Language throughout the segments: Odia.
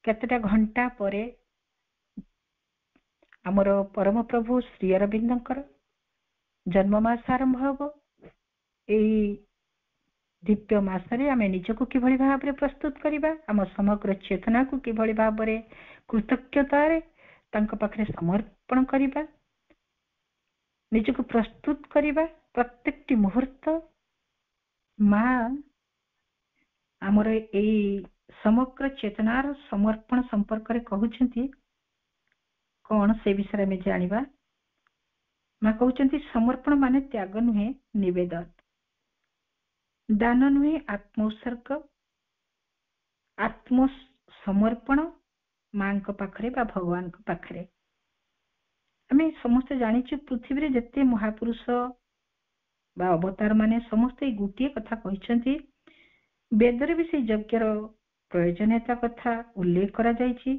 କେତେଟା ଘଣ୍ଟା ପରେ ଆମର ପରମ ପ୍ରଭୁ ଶ୍ରୀ ଅରବିନ୍ଦଙ୍କର ଜନ୍ମ ମାସ ଆରମ୍ଭ ହେବ। ଏଇ ଦିବ୍ୟ ମାସରେ ଆମେ ନିଜକୁ କିଭଳି ଭାବରେ ପ୍ରସ୍ତୁତ କରିବା, ଆମ ସମଗ୍ର ଚେତନାକୁ କିଭଳି ଭାବରେ କୃତଜ୍ଞତାରେ ତାଙ୍କ ପାଖରେ ସମର୍ପଣ କରିବା, ନିଜକୁ ପ୍ରସ୍ତୁତ କରିବା। ପ୍ରତ୍ୟେକଟି ମୁହୂର୍ତ୍ତ ମା ଆମର ଏଇ ସମଗ୍ର ଚେତନାର ସମର୍ପଣ ସମ୍ପର୍କରେ କହୁଛନ୍ତି। କଣ ସେ ବିଷୟରେ ଆମେ ଜାଣିବା। ମା କହୁଛନ୍ତି ସମର୍ପଣ ମାନେ ତ୍ୟାଗ ନୁହେଁ, ନିବେଦନ। ଦାନ ନୁହେଁ, ଆତ୍ମ ଉତ୍ସର୍ଗ। ଆତ୍ମ ସମର୍ପଣ ମାଙ୍କ ପାଖରେ ବା ଭଗବାନଙ୍କ ପାଖରେ। ଆମେ ସମସ୍ତେ ଜାଣିଛୁ ପୃଥିବୀରେ ଯେତେ ମହାପୁରୁଷ ବା ଅବତାର ମାନେ ସମସ୍ତେ ଗୋଟିଏ କଥା କହିଛନ୍ତି। ବେଦରେ ବି ସେଇ ଯଜ୍ଞର ପ୍ରয়োଜନୀୟତା କଥା ଉଲ୍ଲେଖ କରାଯାଇଛି।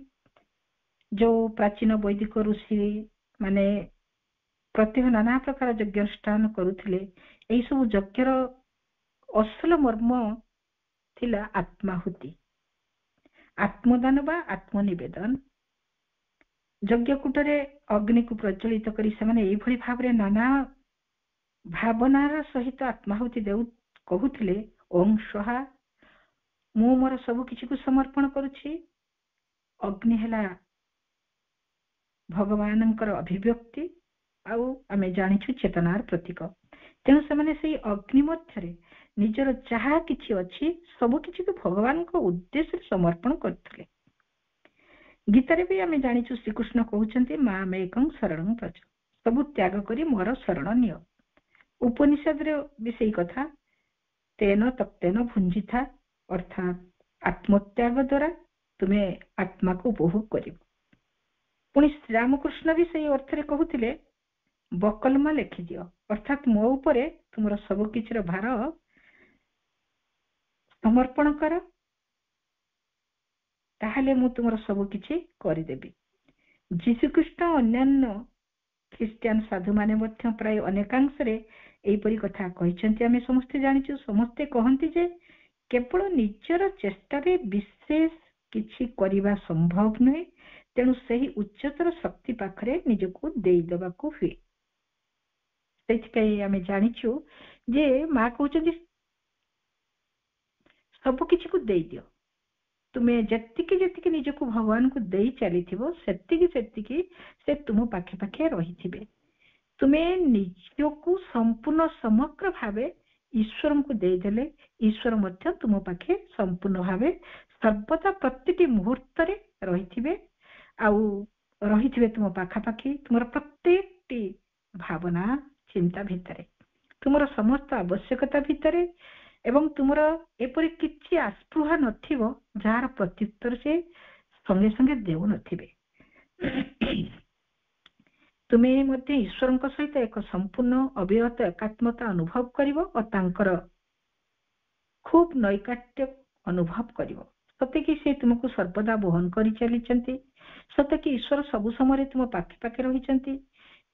ଯୋଉ ପ୍ରାଚୀନ ବୈଦିକ ଋଷି ମାନେ ପ୍ରତ୍ୟହ ନାନା ପ୍ରକାର ଯଜ୍ଞାନୁଷ୍ଠାନ କରୁଥିଲେ, ଏଇ ସବୁ ଯଜ୍ଞର ଅସଲ ମର୍ମ ଥିଲା ଆତ୍ମାହୁତି, ଆତ୍ମଦାନ ବା ଆତ୍ମନିବେଦନ। ଯଜ୍ଞକୂଟରେ ଅଗ୍ନିକୁ ପ୍ରଜ୍ୱଳିତ କରି ସେମାନେ ଏଇଭଳି ଭାବରେ ନାନା ଭାବନାର ସହିତ ଆତ୍ମାହୁତି କହୁଥିଲେ, ଓಂ ସ୍ୱାହା, ମୁଁ ମୋର ସବୁ କିଛିକୁ ସମର୍ପଣ କରୁଛି। ଅଗ୍ନି ହେଲା ଭଗବାନଙ୍କର ଅଭିବ୍ୟକ୍ତି, ଆଉ ଆମେ ଜାଣିଛୁ ଚେତନାର ପ୍ରତୀକ। ତେଣୁ ସେମାନେ ସେଇ ଅଗ୍ନି ମଧ୍ୟରେ ନିଜର ଯାହା କିଛି ଅଛି ସବୁ କିଛିକୁ ଭଗବାନଙ୍କ ଉଦ୍ଦେଶ୍ୟରେ ସମର୍ପଣ କରୁଥିଲେ। ଗୀତାରେ ବି ଆମେ ଜାଣିଛୁ ଶ୍ରୀକୃଷ୍ଣ କହୁଛନ୍ତି ମାମ୍ ଏକଂ ଶରଣଂ ବ୍ରଜ, ସବୁ ତ୍ୟାଗ କରି ମୋର ଶରଣ ନିଅ। ଉପନିଷଦରେ ବି ସେଇ କଥା, ତେନ ତକ୍ତେନ ଭୁଞ୍ଜିଥା, ଅର୍ଥାତ୍ ଆତ୍ମତ୍ୟାଗ ଦ୍ୱାରା ତୁମେ ଆତ୍ମାକୁ ଉପଭୋଗ କରିବ। ପୁଣି ଶ୍ରୀରାମକୃଷ୍ଣ ବି ସେଇ ଅର୍ଥରେ କହୁଥିଲେ, ବକଲମା ଲେଖିଦିଅ, ଅର୍ଥାତ୍ ମୋ ଉପରେ ତୁମର ସବୁ କିଛିର ଭାର ସମର୍ପଣ କର, ତାହେଲେ ମୁଁ ତୁମର ସବୁ କିଛି କରିଦେବି। ଯୀଶୁଖ୍ରୀଷ୍ଟ ଅନ୍ୟାନ୍ୟ ଖ୍ରୀଷ୍ଟିଆନ ସାଧୁମାନେ ମଧ୍ୟ ପ୍ରାୟ ଅନେକାଂଶରେ ଏହିପରି କଥା କହିଛନ୍ତି। ଆମେ ସମସ୍ତେ ଜାଣିଛୁ, ସମସ୍ତେ କହନ୍ତି ଯେ କେବଳ ନିଜର ଚେଷ୍ଟାରେ ବିଶେଷ କିଛି କରିବା ସମ୍ଭବ ନୁହେଁ, ତେଣୁ ସେହି ଉଚ୍ଚତର ଶକ୍ତି ପାଖରେ ନିଜକୁ ଦେଇଦେବାକୁ ହୁଏ। ସେଥିପାଇଁ ଆମେ ଜାଣିଛୁ ଯେ ମା କହୁଛନ୍ତି ସବୁ କିଛିକୁ ଦେଇଦିଅ। ତୁମେ ଯେତିକି ଯେତିକି ନିଜକୁ ଭଗବାନଙ୍କୁ ଦେଇ ଚାଲିଥିବ ସେତିକି ସେତିକି ସେ ତୁମ ପାଖେ ପାଖେ ରହିଥିବେ। ତୁମେ ନିଜକୁ ସମ୍ପୂର୍ଣ୍ଣ ସମଗ୍ର ଭାବେ ଈଶ୍ୱରଙ୍କୁ ଦେଇଦେଲେ ଈଶ୍ୱର ମଧ୍ୟ ତୁମ ପାଖେ ସମ୍ପୂର୍ଣ୍ଣ ଭାବେ ସର୍ବଦା ପ୍ରତିଟି ମୁହୂର୍ତ୍ତରେ ରହିଥିବେ, ଆଉ ରହିଥିବେ ତୁମ ପାଖାପାଖି, ତୁମର ପ୍ରତ୍ୟେକଟି ଭାବନା ଚିନ୍ତା ଭିତରେ, ତୁମର ସମସ୍ତ ଆବଶ୍ୟକତା ଭିତରେ। ଏବଂ ତୁମର ଏପରି କିଛି ଆସ୍ପୃହା ନଥିବ ଯାହାର ପ୍ରତ୍ୟୁତ୍ତର ସେ ସଙ୍ଗେ ସଙ୍ଗେ ଦେଉନଥିବେ। ତୁମେ ମଧ୍ୟ ଈଶ୍ୱରଙ୍କ ସହିତ ଏକ ସମ୍ପୂର୍ଣ୍ଣ ଅବିରତ ଏକାତ୍ମତା ଅନୁଭବ କରିବ ଓ ତାଙ୍କର ଖୁବ୍ ନୈକାଟ୍ୟ ଅନୁଭବ କରିବ। ସତେକି ସେ ତୁମକୁ ସର୍ବଦା ବହନ କରି ଚାଲିଛନ୍ତି, ସତେକି ଈଶ୍ୱର ସବୁ ସମୟରେ ତୁମ ପାଖେ ପାଖେ ରହିଛନ୍ତି।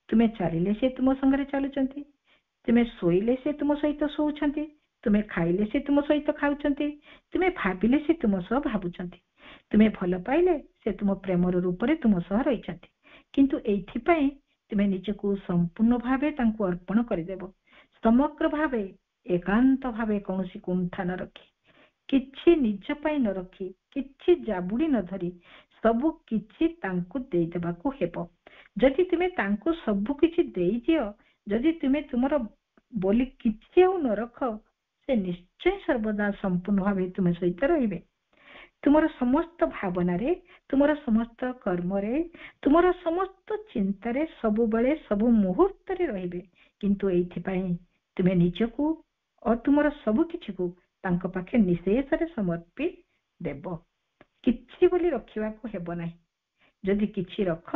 ତୁମେ ଚାଲିଲେ ସେ ତୁମ ସାଙ୍ଗରେ ଚାଲୁଛନ୍ତି, ତୁମେ ଶୋଇଲେ ସେ ତୁମ ସହିତ ଶୋଉଛନ୍ତି, ତୁମେ ଖାଇଲେ ସେ ତୁମ ସହିତ ଖାଉଛନ୍ତି, ତୁମେ ଭାବିଲେ ସେ ତୁମ ସହ ଭାବୁଛନ୍ତି, ତୁମେ ଭଲ ପାଇଲେ ସେ ତୁମ ପ୍ରେମର ରୂପରେ ତୁମ ସହ ରହିଛନ୍ତି। କିନ୍ତୁ ଏଇଥିପାଇଁ ତୁମେ ନିଜକୁ ସମ୍ପୂର୍ଣ୍ଣ ଭାବେ ତାଙ୍କୁ ଅର୍ପଣ କରିଦେବ, ସମଗ୍ର ଭାବେ ଏକାନ୍ତ ଭାବେ, କୌଣସି କୁଣ୍ଠା ନ ରଖି, କିଛି ନିଜ ପାଇଁ ନ ରଖି, କିଛି ଜାବୁଡ଼ି ନ ଧରି ସବୁ କିଛି ତାଙ୍କୁ ଦେଇଦେବାକୁ ହେବ। ଯଦି ତୁମେ ତାଙ୍କୁ ସବୁ କିଛି ଦେଇଦିଅ, ଯଦି ତୁମେ ତୁମର ବୋଲି କିଛି ଆଉ ନ ରଖ, ସେ ନିଶ୍ଚୟ ସର୍ବଦା ସମ୍ପୂର୍ଣ୍ଣ ଭାବେ ତୁମ ସହିତ ରହିବେ। ତୁମର ସମସ୍ତ ଭାବନାରେ, ତୁମର ସମସ୍ତ କର୍ମରେ, ତୁମର ସମସ୍ତ ଚିନ୍ତାରେ ସବୁବେଳେ ସବୁ ମୁହୂର୍ତ୍ତରେ ରହିବେ। କିନ୍ତୁ ଏଇଥିପାଇଁ ତୁମେ ନିଜକୁ ଓ ତୁମର ସବୁ କିଛିକୁ ତାଙ୍କ ପାଖେ ନିଶେଷରେ ସମର୍ପି ଦେବ। କିଛି ବୋଲି ରଖିବାକୁ ହେବ ନାହିଁ। ଯଦି କିଛି ରଖ,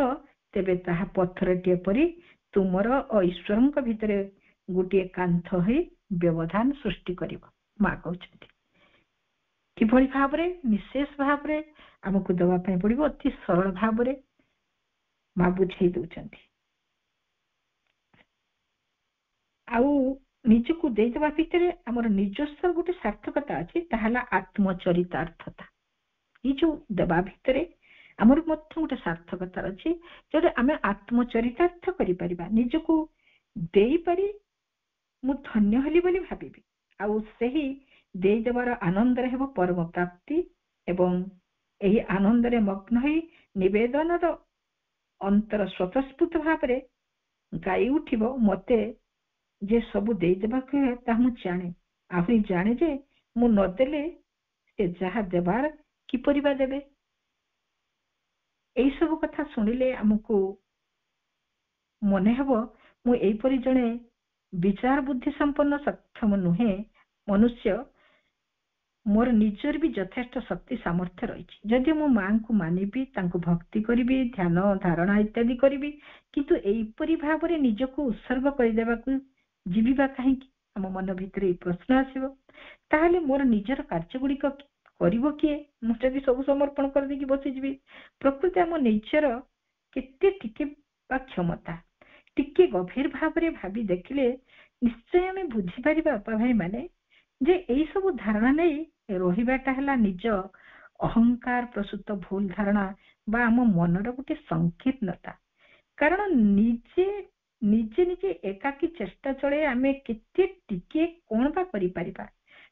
ତେବେ ତାହା ପଥରଟିଏ ପରି ତୁମର ଓ ଈଶ୍ୱରଙ୍କ ଭିତରେ ଗୋଟିଏ କାନ୍ଥ ହୋଇ ବ୍ୟବଧାନ ସୃଷ୍ଟି କରିବ। ମା କହୁଛନ୍ତି କିଭଳି ଭାବରେ ନିଶେଷ ଭାବରେ ଆମକୁ ଦେବା ପାଇଁ ପଡିବ, ଅତି ସରଳ ଭାବରେ ମା ବୁଝେଇ ଦଉଛନ୍ତି। ଆଉ ନିଜକୁ ଦେଇଦେବା ଭିତରେ ଆମର ନିଜସ୍ୱ ଗୋଟେ ସାର୍ଥକତା ଅଛି, ତାହା ହେଲା ଆତ୍ମଚରିତାର୍ଥତା। ଏଇ ଯୋଉ ଦେବା ଭିତରେ ଆମର ମଧ୍ୟ ଗୋଟେ ସାର୍ଥକତା ଅଛି, ଯୋଉଟା ଆମେ ଆତ୍ମଚରିତାର୍ଥ କରିପାରିବା, ନିଜକୁ ଦେଇପାରି ମୁଁ ଧନ୍ୟ ହେଲି ବୋଲି ଭାବିବି, ଆଉ ସେହି ଦେଇଦେବାର ଆନନ୍ଦରେ ହେବ ପରମ ପ୍ରାପ୍ତି। ଏବଂ ଏହି ଆନନ୍ଦରେ ମଗ୍ନ ହୋଇ ନିବେଦନର ଅନ୍ତର ସ୍ୱତଃସ୍ଫୂର୍ତ୍ତ ଭାବରେ ଗାଇ ଉଠିବ, ମତେ ଯେ ସବୁ ଦେଇଦେବାକୁ ହୁଏ ତାହା ମୁଁ ଜାଣେ, ଆହୁରି ଜାଣେ ଯେ ମୁଁ ନଦେଲେ ସେ ଯାହା ଦେବାର କିପରି ବା ଦେବେ। ଏଇ ସବୁ କଥା ଶୁଣିଲେ ଆମକୁ ମନେ ହେବ ମୁଁ ଏଇପରି ଜଣେ ବିଚାର ବୁଦ୍ଧି ସମ୍ପନ୍ନ ସକ୍ଷମ ନୁହେଁ ମନୁଷ୍ୟ, ମୋର ନିଜର ବି ଯଥେଷ୍ଟ ଶକ୍ତି ସାମର୍ଥ୍ୟ ରହିଛି। ଯଦି ମୁଁ ମାଙ୍କୁ ମାନିବି, ତାଙ୍କୁ ଭକ୍ତି କରିବି, ଧ୍ୟାନ ଧାରଣା ଇତ୍ୟାଦି କରିବି, କିନ୍ତୁ ଏଇପରି ଭାବରେ ନିଜକୁ ଉତ୍ସର୍ଗ କରିଦେବାକୁ ଯିବି ବା କାହିଁକି? ଆମ ମନ ଭିତରେ ଏଇ ପ୍ରଶ୍ନ ଆସିବ। ତାହେଲେ ମୋର ନିଜର କାର୍ଯ୍ୟଗୁଡ଼ିକ କରିବ କିଏ? ମୁଁ ଯଦି ସବୁ ସମର୍ପଣ କରିଦେଇକି ବସିଯିବି। ପ୍ରକୃତି ଆମ ନିଜର କେତେ ଟିକେ ବା କ୍ଷମତା, ଟିକେ ଗଭୀର ଭାବରେ ଭାବି ଦେଖିଲେ ନିଶ୍ଚୟ ଆମେ ବୁଝିପାରିବା ବାପା ଭାଇ ମାନେ, ଯେ ଏଇ ସବୁ ଧାରଣା ନେଇ ରହିବାଟା ହେଲା ନିଜ ଅହଙ୍କାର ପ୍ରସୂତ ଭୁଲ ଧାରଣା ବା ଆମ ମନର ଗୋଟେ ସଂକୀର୍ଣ୍ଣତା। କାରଣ ନିଜେ ନିଜେ ନିଜେ ଏକାକୀ ଚେଷ୍ଟା ଚଳେ ଆମେ କେତେ ଟିକେ କଣ ବା କରିପାରିବା?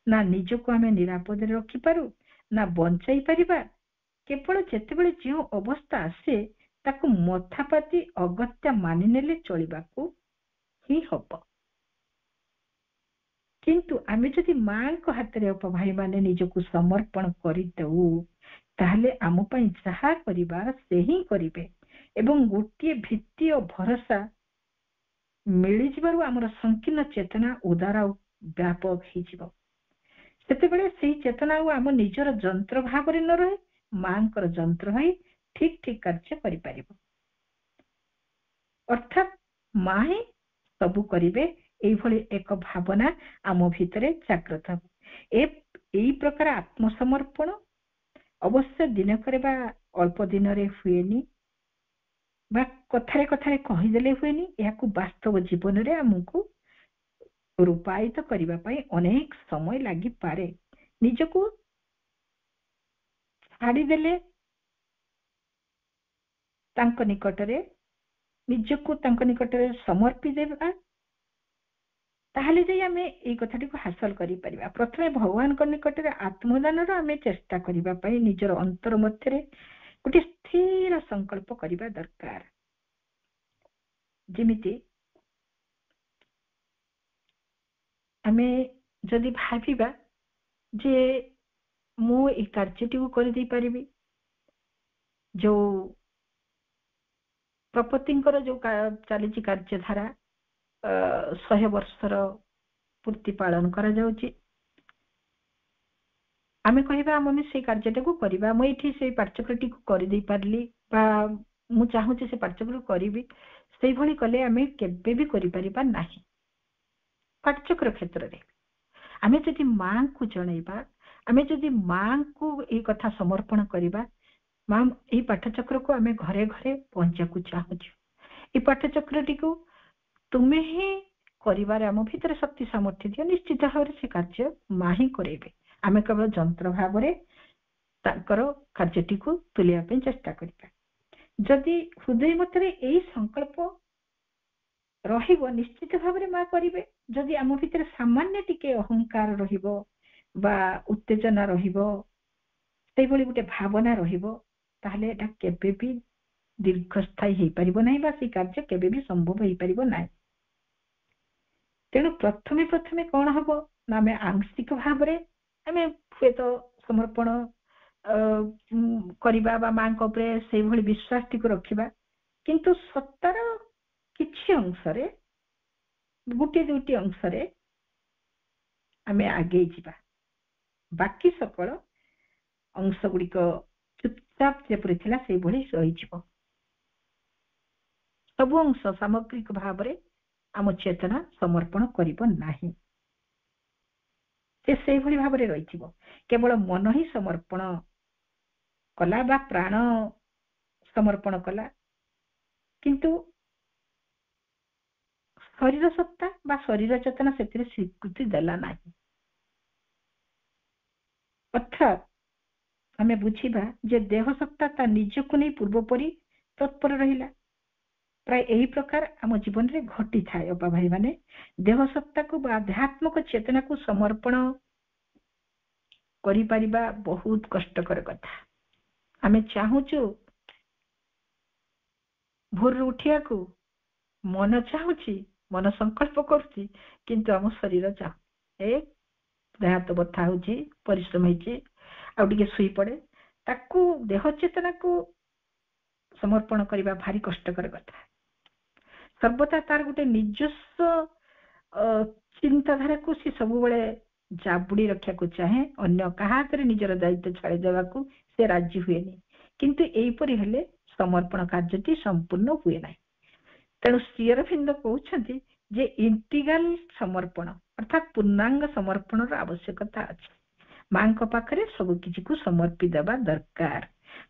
ନା ନିଜକୁ ଆମେ ନିରାପଦରେ ରଖିପାରୁ, ନା ବଞ୍ଚାଇ ପାରିବା। କେବଳ ଯେତେବେଳେ ଯେଉଁ ଅବସ୍ଥା ଆସେ ତାକୁ ମଥାପାତି ଅଗତ୍ୟା ମାନିନେଲେ ଚଳିବାକୁ ହିଁ ହବ। କିନ୍ତୁ ଆମେ ଯଦି ମାଙ୍କ ହାତରେ ଅପା ଭାଇ ମାନେ ନିଜକୁ ସମର୍ପଣ କରିଦେଉ, ତାହେଲେ ଆମ ପାଇଁ ଯାହା କରିବା ସେ ହିଁ କରିବେ। ଏବଂ ଗୋଟିଏ ଭିତ୍ତି ଓ ଭରସା ମିଳିଯିବାରୁ ଆମର ସଂକୀର୍ଣ୍ଣ ଚେତନା ଉଦାର ଆଉ ବ୍ୟାପକ ହେଇଯିବ। ସେତେବେଳେ ସେଇ ଚେତନା ଆଉ ଆମ ନିଜର ଯନ୍ତ୍ର ଭାବରେ ନ ରହେ, ମାଙ୍କର ଯନ୍ତ୍ର ହୋଇ ଠିକ ଠିକ କାର୍ଯ୍ୟ କରିପାରିବ। ଅର୍ଥାତ୍ ମା ହିଁ ସବୁ କରିବେ, এইଭଳି ଏକ ଭାବନା ଆମ ଭିତରେ ଜାଗ୍ରତ ହେବ। ଏଇ ପ୍ରକାର ଆତ୍ମସମର୍ପଣ ଅବଶ୍ୟ ଦିନକରେ ବା ଅଳ୍ପ ଦିନରେ ହୁଏନି, ବା କଥାରେ କଥାରେ କହିଦେଲେ ହୁଏନି। ଏହାକୁ ବାସ୍ତବ ଜୀବନରେ ଆମକୁ ରୂପାୟିତ କରିବା ପାଇଁ ଅନେକ ସମୟ ଲାଗିପାରେ। ନିଜକୁ ଛାଡ଼ିଦେଲେ ତାଙ୍କ ନିକଟରେ, ନିଜକୁ ତାଙ୍କ ନିକଟରେ ସମର୍ପି ଦେବା, ତାହେଲେ ଯାଇ ଆମେ ଏଇ କଥାଟିକୁ ହାସଲ କରିପାରିବା। ପ୍ରଥମେ ଭଗବାନଙ୍କ ନିକଟରେ ଆତ୍ମଦାନର ଆମେ ଚେଷ୍ଟା କରିବା ପାଇଁ ନିଜର ଅନ୍ତର ମଧ୍ୟରେ ଗୋଟେ ସ୍ଥିର ସଂକଳ୍ପ କରିବା ଦରକାର। ଯେମିତି ଆମେ ଯଦି ଭାବିବା ଯେ ମୁଁ ଏଇ କାର୍ଯ୍ୟଟିକୁ କରିଦେଇ ପାରିବି, ଯୋଉ ପ୍ରପତିଙ୍କର ଯୋଉ ଚାଲିଛି କାର୍ଯ୍ୟଧାରା, 100 ବର୍ଷର ପୂର୍ତ୍ତି ପାଳନ କରାଯାଉଛି, ଆମେ କହିବା ଆମେ ସେଇ କାର୍ଯ୍ୟଟାକୁ କରିବା, ମୁଁ ଏଇଠି ସେଇ ପାର୍ଥକ୍ୟଟିକୁ କରିଦେଇ ପାରିଲି ବା ମୁଁ ଚାହୁଁଛି ସେ ପାର୍ଥକ୍ୟକୁ କରିବି, ସେଇଭଳି କଲେ ଆମେ କେବେ ବି କରିପାରିବା ନାହିଁ। ପାର୍ଥକ୍ୟର କ୍ଷେତ୍ରରେ ଆମେ ଯଦି ମାଙ୍କୁ ଜଣେଇବା, ଆମେ ଯଦି ମାଙ୍କୁ ଏଇ କଥା ସମର୍ପଣ କରିବା, ମା ଏଇ ପାଠଚକ୍ରକୁ ଆମେ ଘରେ ଘରେ ପହଞ୍ଚିବାକୁ ଚାହୁଁଛୁ, ଏଇ ପାଠଚକ୍ରଟିକୁ ତୁମେ ହିଁ କରିବାରେ ଆମ ଭିତରେ ଶକ୍ତି ସାମର୍ଥ୍ୟ ଦିଅ, ନିଶ୍ଚିତ ଭାବରେ ସେ କାର୍ଯ୍ୟ ମା ହିଁ କରେଇବେ। ଆମେ କେବଳ ଯନ୍ତ୍ର ଭାବରେ ତାଙ୍କର କାର୍ଯ୍ୟଟିକୁ ତୁଲିବା ପାଇଁ ଚେଷ୍ଟା କରିବା। ଯଦି ହୃଦୟ ମଧ୍ୟରେ ଏଇ ସଂକଳ୍ପ ରହିବ, ନିଶ୍ଚିତ ଭାବରେ ମା କରିବେ। ଯଦି ଆମ ଭିତରେ ସାମାନ୍ୟ ଟିକେ ଅହଙ୍କାର ରହିବ ବା ଉତ୍ତେଜନା ରହିବ, ସେଇଭଳି ଗୋଟେ ଭାବନା ରହିବ, ତାହେଲେ ଏଟା କେବେ ବି ଦୀର୍ଘସ୍ଥାୟୀ ହେଇପାରିବ ନାହିଁ ବା ସେଇ କାର୍ଯ୍ୟ କେବେ ବି ସମ୍ଭବ ହେଇପାରିବ ନାହିଁ। ତେଣୁ ପ୍ରଥମେ ପ୍ରଥମେ କଣ ହବ ନା ଆମେ ଆଂଶିକ ଭାବରେ ଆମେ ହୁଏତ ସମର୍ପଣ କରିବା ବା ମାଙ୍କ ଉପରେ ସେଇଭଳି ବିଶ୍ୱାସଟିକୁ ରଖିବା, କିନ୍ତୁ ସତ୍ତାର କିଛି ଅଂଶରେ, ଗୋଟିଏ ଦୁଇଟି ଅଂଶରେ ଆମେ ଆଗେଇ ଯିବା। ବାକି ସକଳ ଅଂଶ ଗୁଡ଼ିକ ଚୁପଚାପ ଯେପରି ଥିଲା ସେଇଭଳି ରହିଯିବ। ସବୁ ଅଂଶ ସାମଗ୍ରିକ ଭାବରେ ଆମ ଚେତନା ସମର୍ପଣ କରିବ ନାହିଁ, ସେ ସେଇଭଳି ଭାବରେ ରହିଯିବ। କେବଳ ମନ ହିଁ ସମର୍ପଣ କଲା ବା ପ୍ରାଣ ସମର୍ପଣ କଲା, କିନ୍ତୁ ଶରୀର ସତ୍ତା ବା ଶରୀର ଚେତନା ସେଥିରେ ସ୍ୱୀକୃତି ଦେଲା ନାହିଁ। ଅର୍ଥାତ୍ ଆମେ ବୁଝିବା ଯେ ଦେହ ସତ୍ତା ତା ନିଜକୁ ନେଇ ପୂର୍ବପରି ତତ୍ପର ରହିଲା। ପ୍ରାୟ ଏହି ପ୍ରକାର ଆମ ଜୀବନରେ ଘଟିଥାଏ ଅପା ଭାଇ ମାନେ। ଦେହ ସତ୍ତାକୁ ବା ଆଧ୍ୟାତ୍ମିକ ଚେତନାକୁ ସମର୍ପଣ କରିପାରିବା ବହୁତ କଷ୍ଟକର କଥା। ଆମେ ଚାହୁଁଛୁ ଭୋରରୁ ଉଠିବାକୁ, ମନ ଚାହୁଁଛି, ମନ ସଂକଳ୍ପ କରୁଛି, କିନ୍ତୁ ଆମ ଶରୀର ଚାହୁଁ ଦେହ ହାତ ବଥା ହଉଛି, ପରିଶ୍ରମ ହେଇଛି, ଆଉ ଟିକେ ଶୋଇପଡେ। ତାକୁ ଦେହ ଚେତନାକୁ ସମର୍ପଣ କରିବା ଭାରି କଷ୍ଟକର କଥା। ସର୍ବଦା ତାର ଗୋଟେ ନିଜସ୍ୱ ଚିନ୍ତାଧାରାକୁ ସେ ସବୁବେଳେ ଜାବୁଡି ରଖିବାକୁ ଚାହେଁ, ଅନ୍ୟ କାହା ହାତରେ ନିଜର ଦାୟିତ୍ୱ ଛାଡ଼ିଦେବାକୁ ସେ ରାଜି ହୁଏନି। କିନ୍ତୁ ଏଇପରି ହେଲେ ସମର୍ପଣ କାର୍ଯ୍ୟଟି ସମ୍ପୂର୍ଣ୍ଣ ହୁଏ ନାହିଁ। ତେଣୁ ଶ୍ରୀ ଅରବିନ୍ଦ କହୁଛନ୍ତି ଯେ ଇଣ୍ଟିଗ୍ରାଲ ସମର୍ପଣ ଅର୍ଥାତ୍ ପୂର୍ଣ୍ଣାଙ୍ଗ ସମର୍ପଣର ଆବଶ୍ୟକତା ଅଛି। ମାଙ୍କ ପାଖରେ ସବୁ କିଛିକୁ ସମର୍ପି ଦେବା ଦରକାର।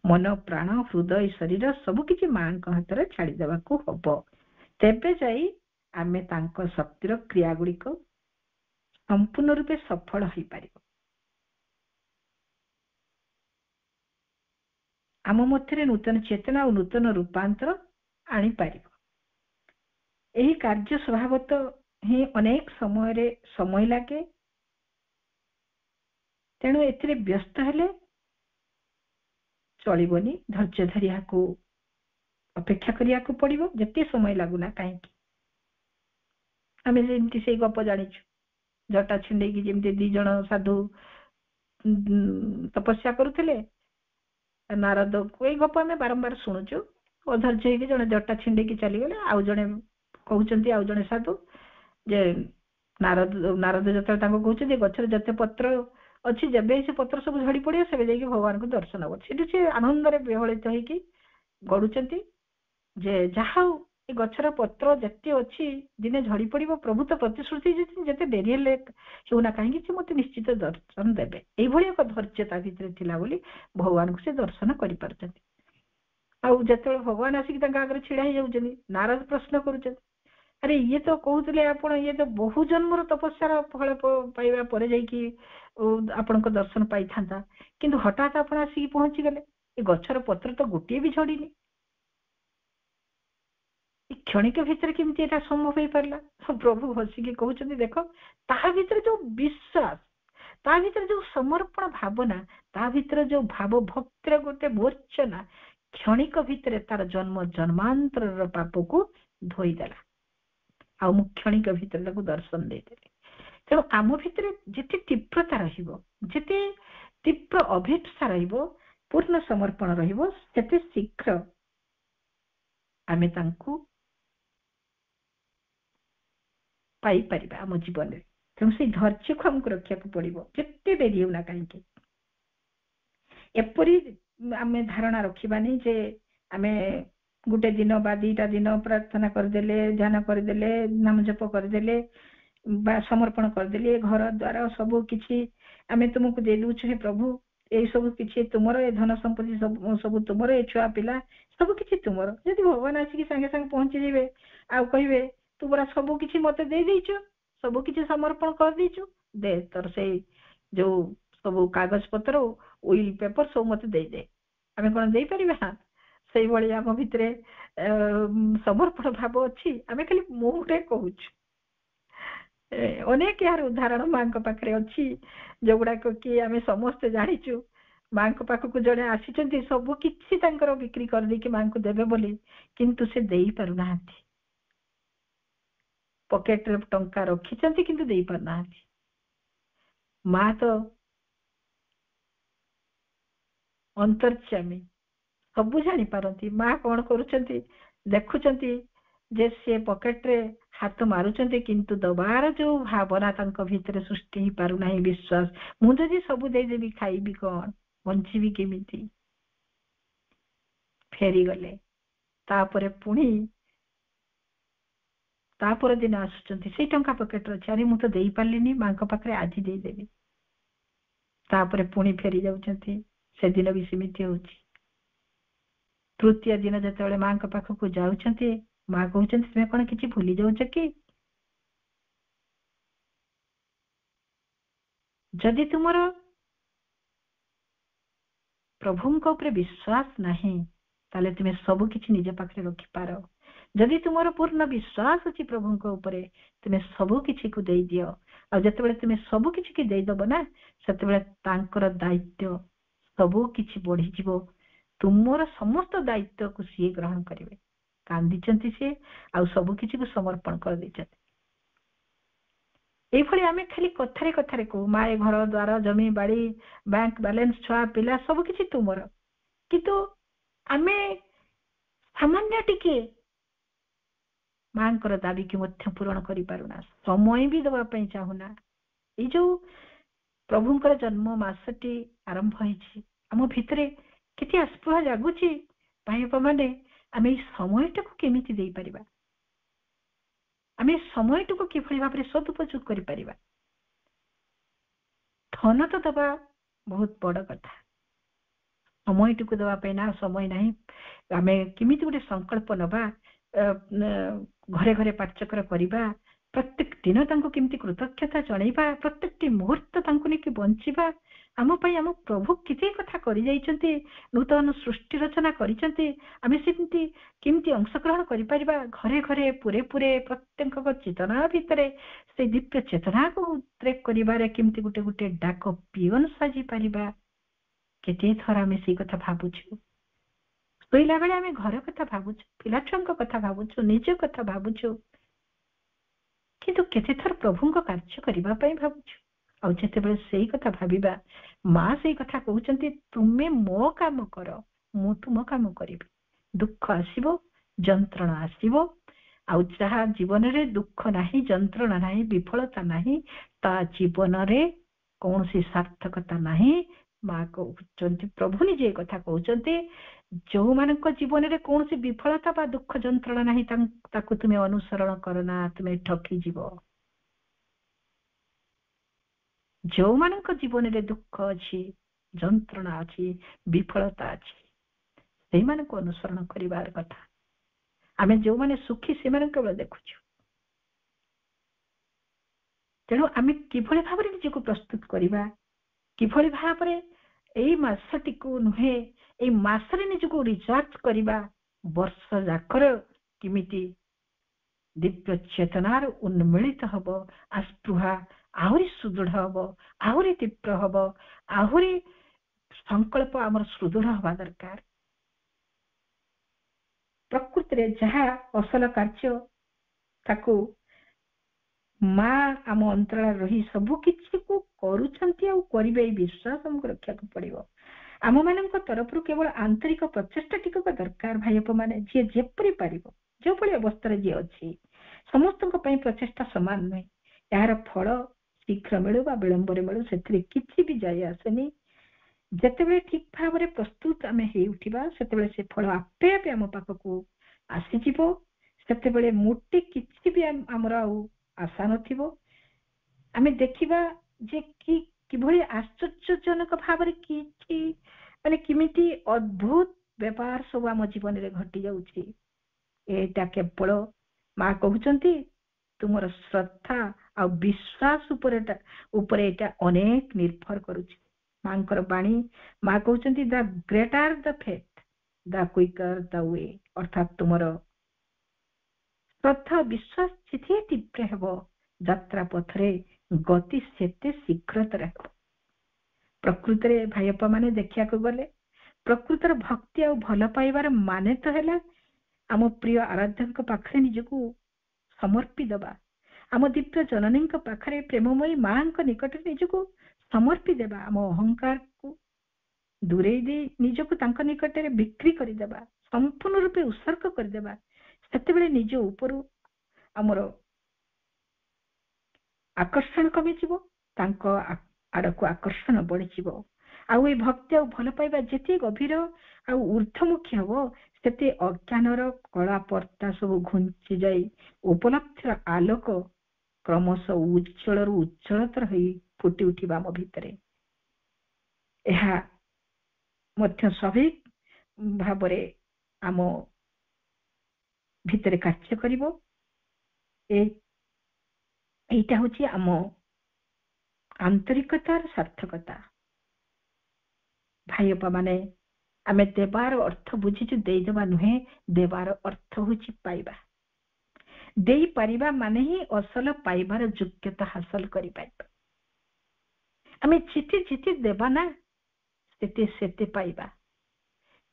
ମନ, ପ୍ରାଣ, ହୃଦୟ, ଶରୀର ସବୁକିଛି ମାଙ୍କ ହାତରେ ଛାଡ଼ିଦେବାକୁ ହବ। ତେବେ ଯାଇ ଆମେ ତାଙ୍କ ଶକ୍ତିର କ୍ରିୟା ଗୁଡିକ ସମ୍ପୂର୍ଣ୍ଣ ରୂପେ ସଫଳ ହେଇପାରିବ। ଆମ ମଧ୍ୟରେ ନୂତନ ଚେତନା ଓ ନୂତନ ରୂପାନ୍ତର ଆଣିପାରିବ। ଏହି କାର୍ଯ୍ୟ ସ୍ୱଭାବତଃ ହିଁ ଅନେକ ସମୟରେ ସମୟ ଲାଗେ। ତେଣୁ ଏଥିରେ ବ୍ୟସ୍ତ ହେଲେ ଚଳିବନି, ଧୈର୍ଯ୍ୟ ଧରି ଏହାକୁ ଅପେକ୍ଷା କରିବାକୁ ପଡିବ, ଯେତେ ସମୟ ଲାଗୁନା କାହିଁକି। ଆମେ ଯେମିତି ସେଇ ଗପ ଜାଣିଛୁ, ଜଟା ଛିଣ୍ଡେଇକି ଯେମିତି 2 ଜଣ ସାଧୁ ତପସ୍ୟା କରୁଥିଲେ। ନାରଦକୁ ଏଇ ଗପ ଆମେ ବାରମ୍ବାର ଶୁଣୁଛୁ। ଅଧୈର୍ଯ୍ୟ ହେଇକି ଜଣେ ଜଟା ଛିଣ୍ଡେଇକି ଚାଲିଗଲେ, ଆଉ ଜଣେ କହୁଛନ୍ତି, ଆଉ ଜଣେ ସାଧୁ ଯେ ନାରଦ ଯେତେବେଳେ ତାଙ୍କୁ କହୁଛନ୍ତି ଗଛରେ ଯେତେ ପତ୍ର ଅଛି, ଯେବେ ସେ ପତ୍ର ସବୁ ଝଡି ପଡିବ ସେବେ ଯାଇକି ଭଗବାନଙ୍କୁ ଦର୍ଶନ ହବ। ସେଠି ସେ ଆନନ୍ଦରେ ବିହଳିତ ହେଇକି ଗଡୁଛନ୍ତି ଯେ ଯାହା ହଉ ଏ ଗଛର ପତ୍ର ଯେତେ ଅଛି ଦିନେ ଝଡି ପଡିବ, ପ୍ରଭୁ ତ ପ୍ରତିଶ୍ରୁତି ଦେଇଛନ୍ତି ଯେତେ ଡେରି ହେଲେ ହେଉନା କାହିଁକି ସେ ମତେ ନିଶ୍ଚିତ ଦର୍ଶନ ଦେବେ। ଏଇଭଳି ଏକ ଧୈର୍ଯ୍ୟ ତା ଭିତରେ ଥିଲା ବୋଲି ଭଗବାନଙ୍କୁ ସେ ଦର୍ଶନ କରିପାରୁଛନ୍ତି। ଆଉ ଯେତେବେଳେ ଭଗବାନ ଆସିକି ତାଙ୍କ ଆଗରେ ଛିଡା ହେଇଯାଉଛନ୍ତି, ନାରଦ ପ୍ରଶ୍ନ କରୁଛନ୍ତି, ଆରେ ଇଏ ତ କହୁଥିଲେ ଆପଣ ଇଏ ତ ବହୁ ଜନ୍ମର ତପସ୍ୟାର ଫଳ ପାଇବା ପରେ ଯାଇକି ଆପଣଙ୍କ ଦର୍ଶନ ପାଇଥାନ୍ତା, କିନ୍ତୁ ହଠାତ୍ ଆପଣ ଆସିକି ପହଞ୍ଚିଗଲେ, ଏ ଗଛର ପତ୍ର ତ ଗୋଟିଏ ବି ଝଡିନି, କ୍ଷଣିକ ଭିତରେ କେମିତି ଏଟା ସମ୍ଭବ ହେଇପାରିଲା? ପ୍ରଭୁ ହସିକି କହୁଛନ୍ତି, ଦେଖ ତା ଭିତରେ ଯୋଉ ବିଶ୍ୱାସ, ତା ଭିତରେ ଯୋଉ ସମର୍ପଣ ଭାବନା, ତା ଭିତରେ ଯୋଉ ଭାବ ଭକ୍ତିର ଗୋଟେ ମୋର୍ଚ୍ଚନା, କ୍ଷଣିକ ଭିତରେ ତାର ଜନ୍ମ ଜନ୍ମାନ୍ତରର ପାପକୁ ଧୋଇଦେଲା। ଆଉ ମୁଁ କ୍ଷଣିକ ଭିତରେ ତାକୁ ଦର୍ଶନ ଦେଇଦେଲି। ତେଣୁ ଆମ ଭିତରେ ଯେତେ ତୀବ୍ରତା ରହିବ, ଯେତେ ତୀବ୍ର ଅଭିପ୍ସା ରହିବ, ପୂର୍ଣ୍ଣ ସମର୍ପଣ ରହିବ, ସେତେ ଶୀଘ୍ର ଆମେ ତାଙ୍କୁ ପାଇପାରିବା ଆମ ଜୀବନରେ। ତେଣୁ ସେଇ ଧୈର୍ଯ୍ୟକୁ ଆମକୁ ରଖିବାକୁ ପଡିବ, ଯେତେ ଡେରି ହେଉନା କାହିଁକି। ଏପରି ଆମେ ଧାରଣା ରଖିବାନି ଯେ ଆମେ ଗୋଟେ ଦିନ ବା 2ଟା ଦିନ ପ୍ରାର୍ଥନା କରିଦେଲେ, ଧ୍ୟାନ କରିଦେଲେ, ନାମ ଜପ କରିଦେଲେ ବା ସମର୍ପଣ କରିଦେଲେ, ଘର ଦ୍ୱାର ସବୁ କିଛି ଆମେ ତୁମକୁ ଦେଇଦଉଛୁ, ହେ ପ୍ରଭୁ ଏଇ ସବୁ କିଛି ତୁମର, ଏ ଧନ ସମ୍ପତ୍ତି ସବୁ ତୁମର, ଏ ଛୁଆ ପିଲା ସବୁ କିଛି ତୁମର। ଯଦି ଭଗବାନ ଆସିକି ସାଙ୍ଗେ ସାଙ୍ଗେ ପହଞ୍ଚିଯିବେ ଆଉ କହିବେ ତୁ ପରା ସବୁ କିଛି ମତେ ଦେଇଦେଇଛୁ, ସବୁ କିଛି ସମର୍ପଣ କରିଦେଇଛୁ, ଦେ ତୋର ସେଇ ଯୋଉ ସବୁ କାଗଜ ପତ୍ର, ଉଇଲ୍ ପେପର ସବୁ ମତେ ଦେଇଦେ, ଆମେ କଣ ଦେଇପାରିବା? ସେଇଭଳି ଆମ ଭିତରେ ସମର୍ପଣ ଭାବ ଅଛି? ଆମେ ଖାଲି ମୁହଁରେ କହୁଛୁ। ଅନେକ ଏହାର ଉଦାହରଣ ମାଙ୍କ ପାଖରେ ଅଛି, ଯୋଉଗୁଡାକ କି ଆମେ ସମସ୍ତେ ଜାଣିଛୁ। ମାଙ୍କ ପାଖକୁ ଜଣେ ଆସିଛନ୍ତି, ସବୁ କିଛି ତାଙ୍କର ବିକ୍ରି କରିଦେଇକି ମାଙ୍କୁ ଦେବେ ବୋଲି, କିନ୍ତୁ ସେ ଦେଇପାରୁନାହାନ୍ତି। ପକେଟରେ ଟଙ୍କା ରଖିଛନ୍ତି କିନ୍ତୁ ଦେଇପାରୁନାହାନ୍ତି। ମା ତ ଅନ୍ତର୍ଯାମୀ, ସବୁ ଜାଣିପାରନ୍ତି। ମା କଣ କରୁଛନ୍ତି ଦେଖୁଛନ୍ତି, ଯେ ସେ ପକେଟରେ ହାତ ମାରୁଛନ୍ତି, କିନ୍ତୁ ଦବାର ଯୋଉ ଭାବନା ତାଙ୍କ ଭିତରେ ସୃଷ୍ଟି ହେଇପାରୁନାହିଁ, ବିଶ୍ୱାସ, ମୁଁ ଯଦି ସବୁ ଦେଇଦେବି ଖାଇବି କଣ, ବଞ୍ଚିବି କେମିତି? ଫେରିଗଲେ। ତାପରେ ପୁଣି ତାପର ଦିନ ଆସୁଛନ୍ତି, ସେଇ ଟଙ୍କା ପକେଟରେ ଅଛି, ଆରେ ମୁଁ ତ ଦେଇପାରିଲିନି, ମାଙ୍କ ପାଖରେ ଆଜି ଦେଇଦେବି। ତାପରେ ପୁଣି ଫେରି ଯାଉଛନ୍ତି, ସେଦିନ ବି ସେମିତି ହଉଛି। ତୃତୀୟ ଦିନ ଯେତେବେଳେ ମାଙ୍କ ପାଖକୁ ଯାଉଛନ୍ତି, ମା କହୁଛନ୍ତି ତୁମେ କଣ କିଛି ଭୁଲି ଯାଉଛ କି? ଯଦି ତୁମର ପ୍ରଭୁଙ୍କ ଉପରେ ବିଶ୍ୱାସ ନାହିଁ ତାହେଲେ ତୁମେ ସବୁ କିଛି ନିଜ ପାଖରେ ରଖିପାର। ଯଦି ତୁମର ପୂର୍ଣ୍ଣ ବିଶ୍ୱାସ ଅଛି ପ୍ରଭୁଙ୍କ ଉପରେ ତୁମେ ସବୁ କିଛିକୁ ଦେଇଦିଅ। ଆଉ ଯେତେବେଳେ ତୁମେ ସବୁ କିଛିକି ଦେଇଦବ ନା ସେତେବେଳେ ତାଙ୍କର ଦାୟିତ୍ୱ ସବୁ କିଛି ବଢିଯିବ। ତୁମର ସମସ୍ତ ଦାୟିତ୍ୱକୁ ସିଏ ଗ୍ରହଣ କରିବେ। କାନ୍ଦିଛନ୍ତି ସିଏ ଆଉ ସବୁ କିଛିକୁ ସମର୍ପଣ କରିଦେଇଛନ୍ତି। এইଭଳି ଆମେ ଖାଲି କଥାରେ କଥାରେ କହୁ ମା ଏ ଘର ଦ୍ୱାର ଜମି ବାଡି ବ୍ୟାଙ୍କ ବାଲାନ୍ସ ଛୁଆ ପିଲା ସବୁ କିଛି ତୁମର, କିନ୍ତୁ ଆମେ ସାମାନ୍ୟ ଟିକେ ମାଙ୍କର ଦାବିକୁ ମଧ୍ୟ ପୂରଣ କରିପାରୁନା, ସମୟ ବି ଦେବା ପାଇଁ ଚାହୁଁନା। ଏଇ ଯୋଉ ପ୍ରଭୁଙ୍କର ଜନ୍ମ ମାସଟି ଆରମ୍ଭ ହେଇଛି ଆମ ଭିତରେ କେତେ ଆସ୍ପୃହା ଜାଗୁଛି ଭାଇ ବାପାମାନେ, ଆମେ ଏଇ ସମୟଟାକୁ କେମିତି ଦେଇପାରିବା, ଆମେ ସମୟଟିକୁ କିଭଳି ଭାବରେ ସଦୁପଯୋଗ କରିପାରିବା। ଧନ ତ ଦେବା ବହୁତ ବଡ କଥା, ସମୟଟିକୁ ଦେବା ପାଇଁ ନା ସମୟ ନାହିଁ। ଆମେ କେମିତି ଗୋଟେ ସଂକଳ୍ପ ନେବା, ଘରେ ଘରେ ପାଠଚକ୍ର କରିବା, ପ୍ରତ୍ୟେକ ଦିନ ତାଙ୍କୁ କେମିତି କୃତଜ୍ଞତା ଜଣେଇବା, ପ୍ରତ୍ୟେକଟି ମୁହୂର୍ତ୍ତ ତାଙ୍କୁ ନେଇକି ବଞ୍ଚିବା। ଆମ ପାଇଁ ଆମ ପ୍ରଭୁ କେତେ କଥା କରିଯାଇଛନ୍ତି, ନୂତନ ସୃଷ୍ଟି ରଚନା କରିଛନ୍ତି, ଆମେ ସେମିତି କେମିତି ଅଂଶଗ୍ରହଣ କରିପାରିବା। ଘରେ ଘରେ ପୁରେ ପୁରେ ପ୍ରତ୍ୟେକଙ୍କ ଚେତନା ଭିତରେ ସେଇ ଦିବ୍ୟ ଚେତନାକୁ ଉଦ୍ରେକ କରିବାରେ କେମିତି ଗୋଟେ ଗୋଟେ ଡାକ ପିଅନ ସାଜି ପାରିବା। କେତେ ଥର ଆମେ ସେଇ କଥା ଭାବୁଛୁ। ଶୋଇଲା ବେଳେ ଆମେ ଘର କଥା ଭାବୁଛୁ, ପିଲାଛୁଆଙ୍କ କଥା ଭାବୁଛୁ, ନିଜ କଥା ଭାବୁଛୁ, କିନ୍ତୁ କେତେଥର ପ୍ରଭୁଙ୍କ କାର୍ଯ୍ୟ କରିବା ପାଇଁ ଭାବୁଛୁ। ଆଉ ଯେତେବେଳେ ସେଇ କଥା ଭାବିବା, ମା ସେଇ କଥା କହୁଛନ୍ତି ତୁମେ ମୋ କାମ କର ମୁଁ ତୁମ କାମ କରିବି। ଦୁଃଖ ଆସିବ, ଯନ୍ତ୍ରଣା ଆସିବ, ଆଉ ଯାହା ଜୀବନରେ ଦୁଃଖ ନାହିଁ, ଯନ୍ତ୍ରଣା ନାହିଁ, ବିଫଳତା ନାହିଁ, ତା ଜୀବନରେ କୌଣସି ସାର୍ଥକତା ନାହିଁ। ମା କହୁଛନ୍ତି, ପ୍ରଭୁ ନିଜେ କଥା କହୁଛନ୍ତି, ଯୋଉମାନଙ୍କ ଜୀବନରେ କୌଣସି ବିଫଳତା ବା ଦୁଃଖ ଯନ୍ତ୍ରଣା ନାହିଁ ତାକୁ ତୁମେ ଅନୁସରଣ କର ନା, ତୁମେ ଠକିଯିବ। ଯୋଉମାନଙ୍କ ଜୀବନରେ ଦୁଃଖ ଅଛି, ଯନ୍ତ୍ରଣା ଅଛି, ବିଫଳତା ଅଛି, ସେଇମାନଙ୍କୁ ଅନୁସରଣ କରିବାର କଥା। ଆମେ ଯୋଉମାନେ ସୁଖୀ ସେମାନଙ୍କୁ କେବଳ ଦେଖୁଛୁ। ତେଣୁ ଆମେ କିଭଳି ଭାବରେ ନିଜକୁ ପ୍ରସ୍ତୁତ କରିବା, କିଭଳି ଭାବରେ ଏଇ ମାସଟିକୁ ନୁହେଁ ଏଇ ମାସରେ ନିଜକୁ ରିଚାର୍ଜ କରିବା, ବର୍ଷ ଯାକର କେମିତି ଦିବ୍ୟ ଚେତନାର ଉନ୍ମିଳିତ ହବ, ଆସ୍ପୃହା ଆହୁରି ସୁଦୃଢ ହବ, ଆହୁରି ତୀବ୍ର ହବ, ଆହୁରି ସଂକଳ୍ପ ଆମର ସୁଦୃଢ ହବା ଦରକାର। ପ୍ରକୃତିରେ ଯାହା ଅସଲ କାର୍ଯ୍ୟ ତାକୁ ମା ଆମ ଅନ୍ତରାଳରେ ରହି ସବୁ କିଛିକୁ କରୁଛନ୍ତି ଆଉ କରିବେ, ଏଇ ବିଶ୍ୱାସ ଆମକୁ ରଖିବାକୁ ପଡିବ। ଆମ ମାନଙ୍କ ତରଫରୁ କେବଳ ଆନ୍ତରିକ ପ୍ରଚେଷ୍ଟା ଟିକକ ଦରକାର। ଭାଇପ ମାନେ ଯିଏ ଯେପରି ପାରିବ, ଯୋଉଭଳି ଅବସ୍ଥାରେ ଯିଏ ଅଛି, ସମସ୍ତଙ୍କ ପାଇଁ ପ୍ରଚେଷ୍ଟା ସମାନ ନୁହେଁ। ଏହାର ଫଳ ଶୀଘ୍ର ମିଳୁ ବା ବିଳମ୍ବରେ ମିଳୁ ସେଥିରେ କିଛି ବି ଯାଇ ଆସେନି। ଯେତେବେଳେ ଠିକ ଭାବରେ ପ୍ରସ୍ତୁତ ଆମେ ହେଇ ଉଠିବା, ସେତେବେଳେ ସେ ଫଳ ଆପେ ଆପେ ଆମ ପାଖକୁ ଆସିଯିବ। ସେତେବେଳେ ମୋଟେ କିଛି ବି ଆମର ଆଉ ଆଶା ନଥିବ। ଆମେ ଦେଖିବା ଯେ କିଭଳି ଆଶ୍ଚର୍ଯ୍ୟଜନକ ଭାବରେ କିଛି ମାନେ କେମିତି ଅଦ୍ଭୁତ ବ୍ୟାପାର ସବୁ ଆମ ଜୀବନରେ ଘଟି ଯାଉଛି। ଏଇଟା କେବଳ ମା କହୁଛନ୍ତି ତୁମର ଶ୍ରଦ୍ଧା ଆଉ ବିଶ୍ୱାସ ଉପରେ ଏଇଟା ଅନେକ ନିର୍ଭର କରୁଛି। ମାଙ୍କର ବାଣୀ, ମା କହୁଛନ୍ତି the greater the faith the quicker the way, ଅର୍ଥାତ ତୁମର ଶ୍ରଦ୍ଧା ବିଶ୍ୱାସ ଯେତେ ତୀବ୍ର ହେବ, ଯାତ୍ରା ପଥରେ ଗତି ସେତେ ଶୀଘ୍ରତର ହେବ। ପ୍ରକୃତରେ ଭାଇପା ମାନେ ଦେଖିବାକୁ ଗଲେ ପ୍ରକୃତର ଭକ୍ତି ଆଉ ଭଲ ପାଇବାର ମାନେ ତ ହେଲା ଆମ ପ୍ରିୟ ଆରାଧ୍ୟଙ୍କ ପାଖରେ ନିଜକୁ ସମର୍ପି ଦେବା, ଆମ ଦିବ୍ୟ ଜନନୀଙ୍କ ପାଖରେ ପ୍ରେମମୟୀ ମାଙ୍କ ନିକଟରେ ନିଜକୁ ସମର୍ପି ଦେବା, ଆମ ଅହଙ୍କାରକୁ ଦୂରେଇ ଦେଇ ନିଜକୁ ତାଙ୍କ ନିକଟରେ ବିକ୍ରି କରିଦେବା, ସମ୍ପୂର୍ଣ୍ଣ ରୂପେ ଉତ୍ସର୍ଗ କରିଦେବା। ସେତେବେଳେ ନିଜ ଉପରୁ ଆମର ଆକର୍ଷଣ କମିଯିବ, ତାଙ୍କ ଆଡକୁ ଆକର୍ଷଣ ବଢିଯିବ। ଆଉ ଏଇ ଭକ୍ତି ଆଉ ଭଲ ପାଇବା ଯେତେ ଗଭୀର ଆଉ ଊର୍ଦ୍ଧ୍ୱମୁଖୀ ହବ, ସେତେ ଅଜ୍ଞାନର କଳା ପର୍ଦ୍ଦା ସବୁ ଘୁଞ୍ଚି ଯାଇ ଉପଲବ୍ଧିର ଆଲୋକ କ୍ରମଶଃ ଉଜ୍ଜଳରୁ ଉଜ୍ଜଳତର ହେଇ ଫୁଟି ଉଠିବା ଆମ ଭିତରେ। ଏହା ମଧ୍ୟ ସ୍ୱାଭାବିକ ଭାବରେ ଆମ ଭିତରେ କାର୍ଯ୍ୟ କରିବ। এইটা হচ্ছে ଆମ ଆନ୍ତରିକତାର ସାର୍ଥକତା। ଭାଇ ବାପା ମାନେ ଆମେ ଦେବାର ଅର୍ଥ ବୁଝିଛୁ, ଦେଇଦେବା ନୁହେଁ। ଦେବାର ଅର୍ଥ ହଉଛି ପାଇବା। ଦେଇପାରିବା ମାନେ ହିଁ ଅସଲ ପାଇବାର ଯୋଗ୍ୟତା ହାସଲ କରିପାରିବା। ଆମେ ଯେତେ ଯେତେ ଦେବା ନା ସେତେ ସେତେ ପାଇବା।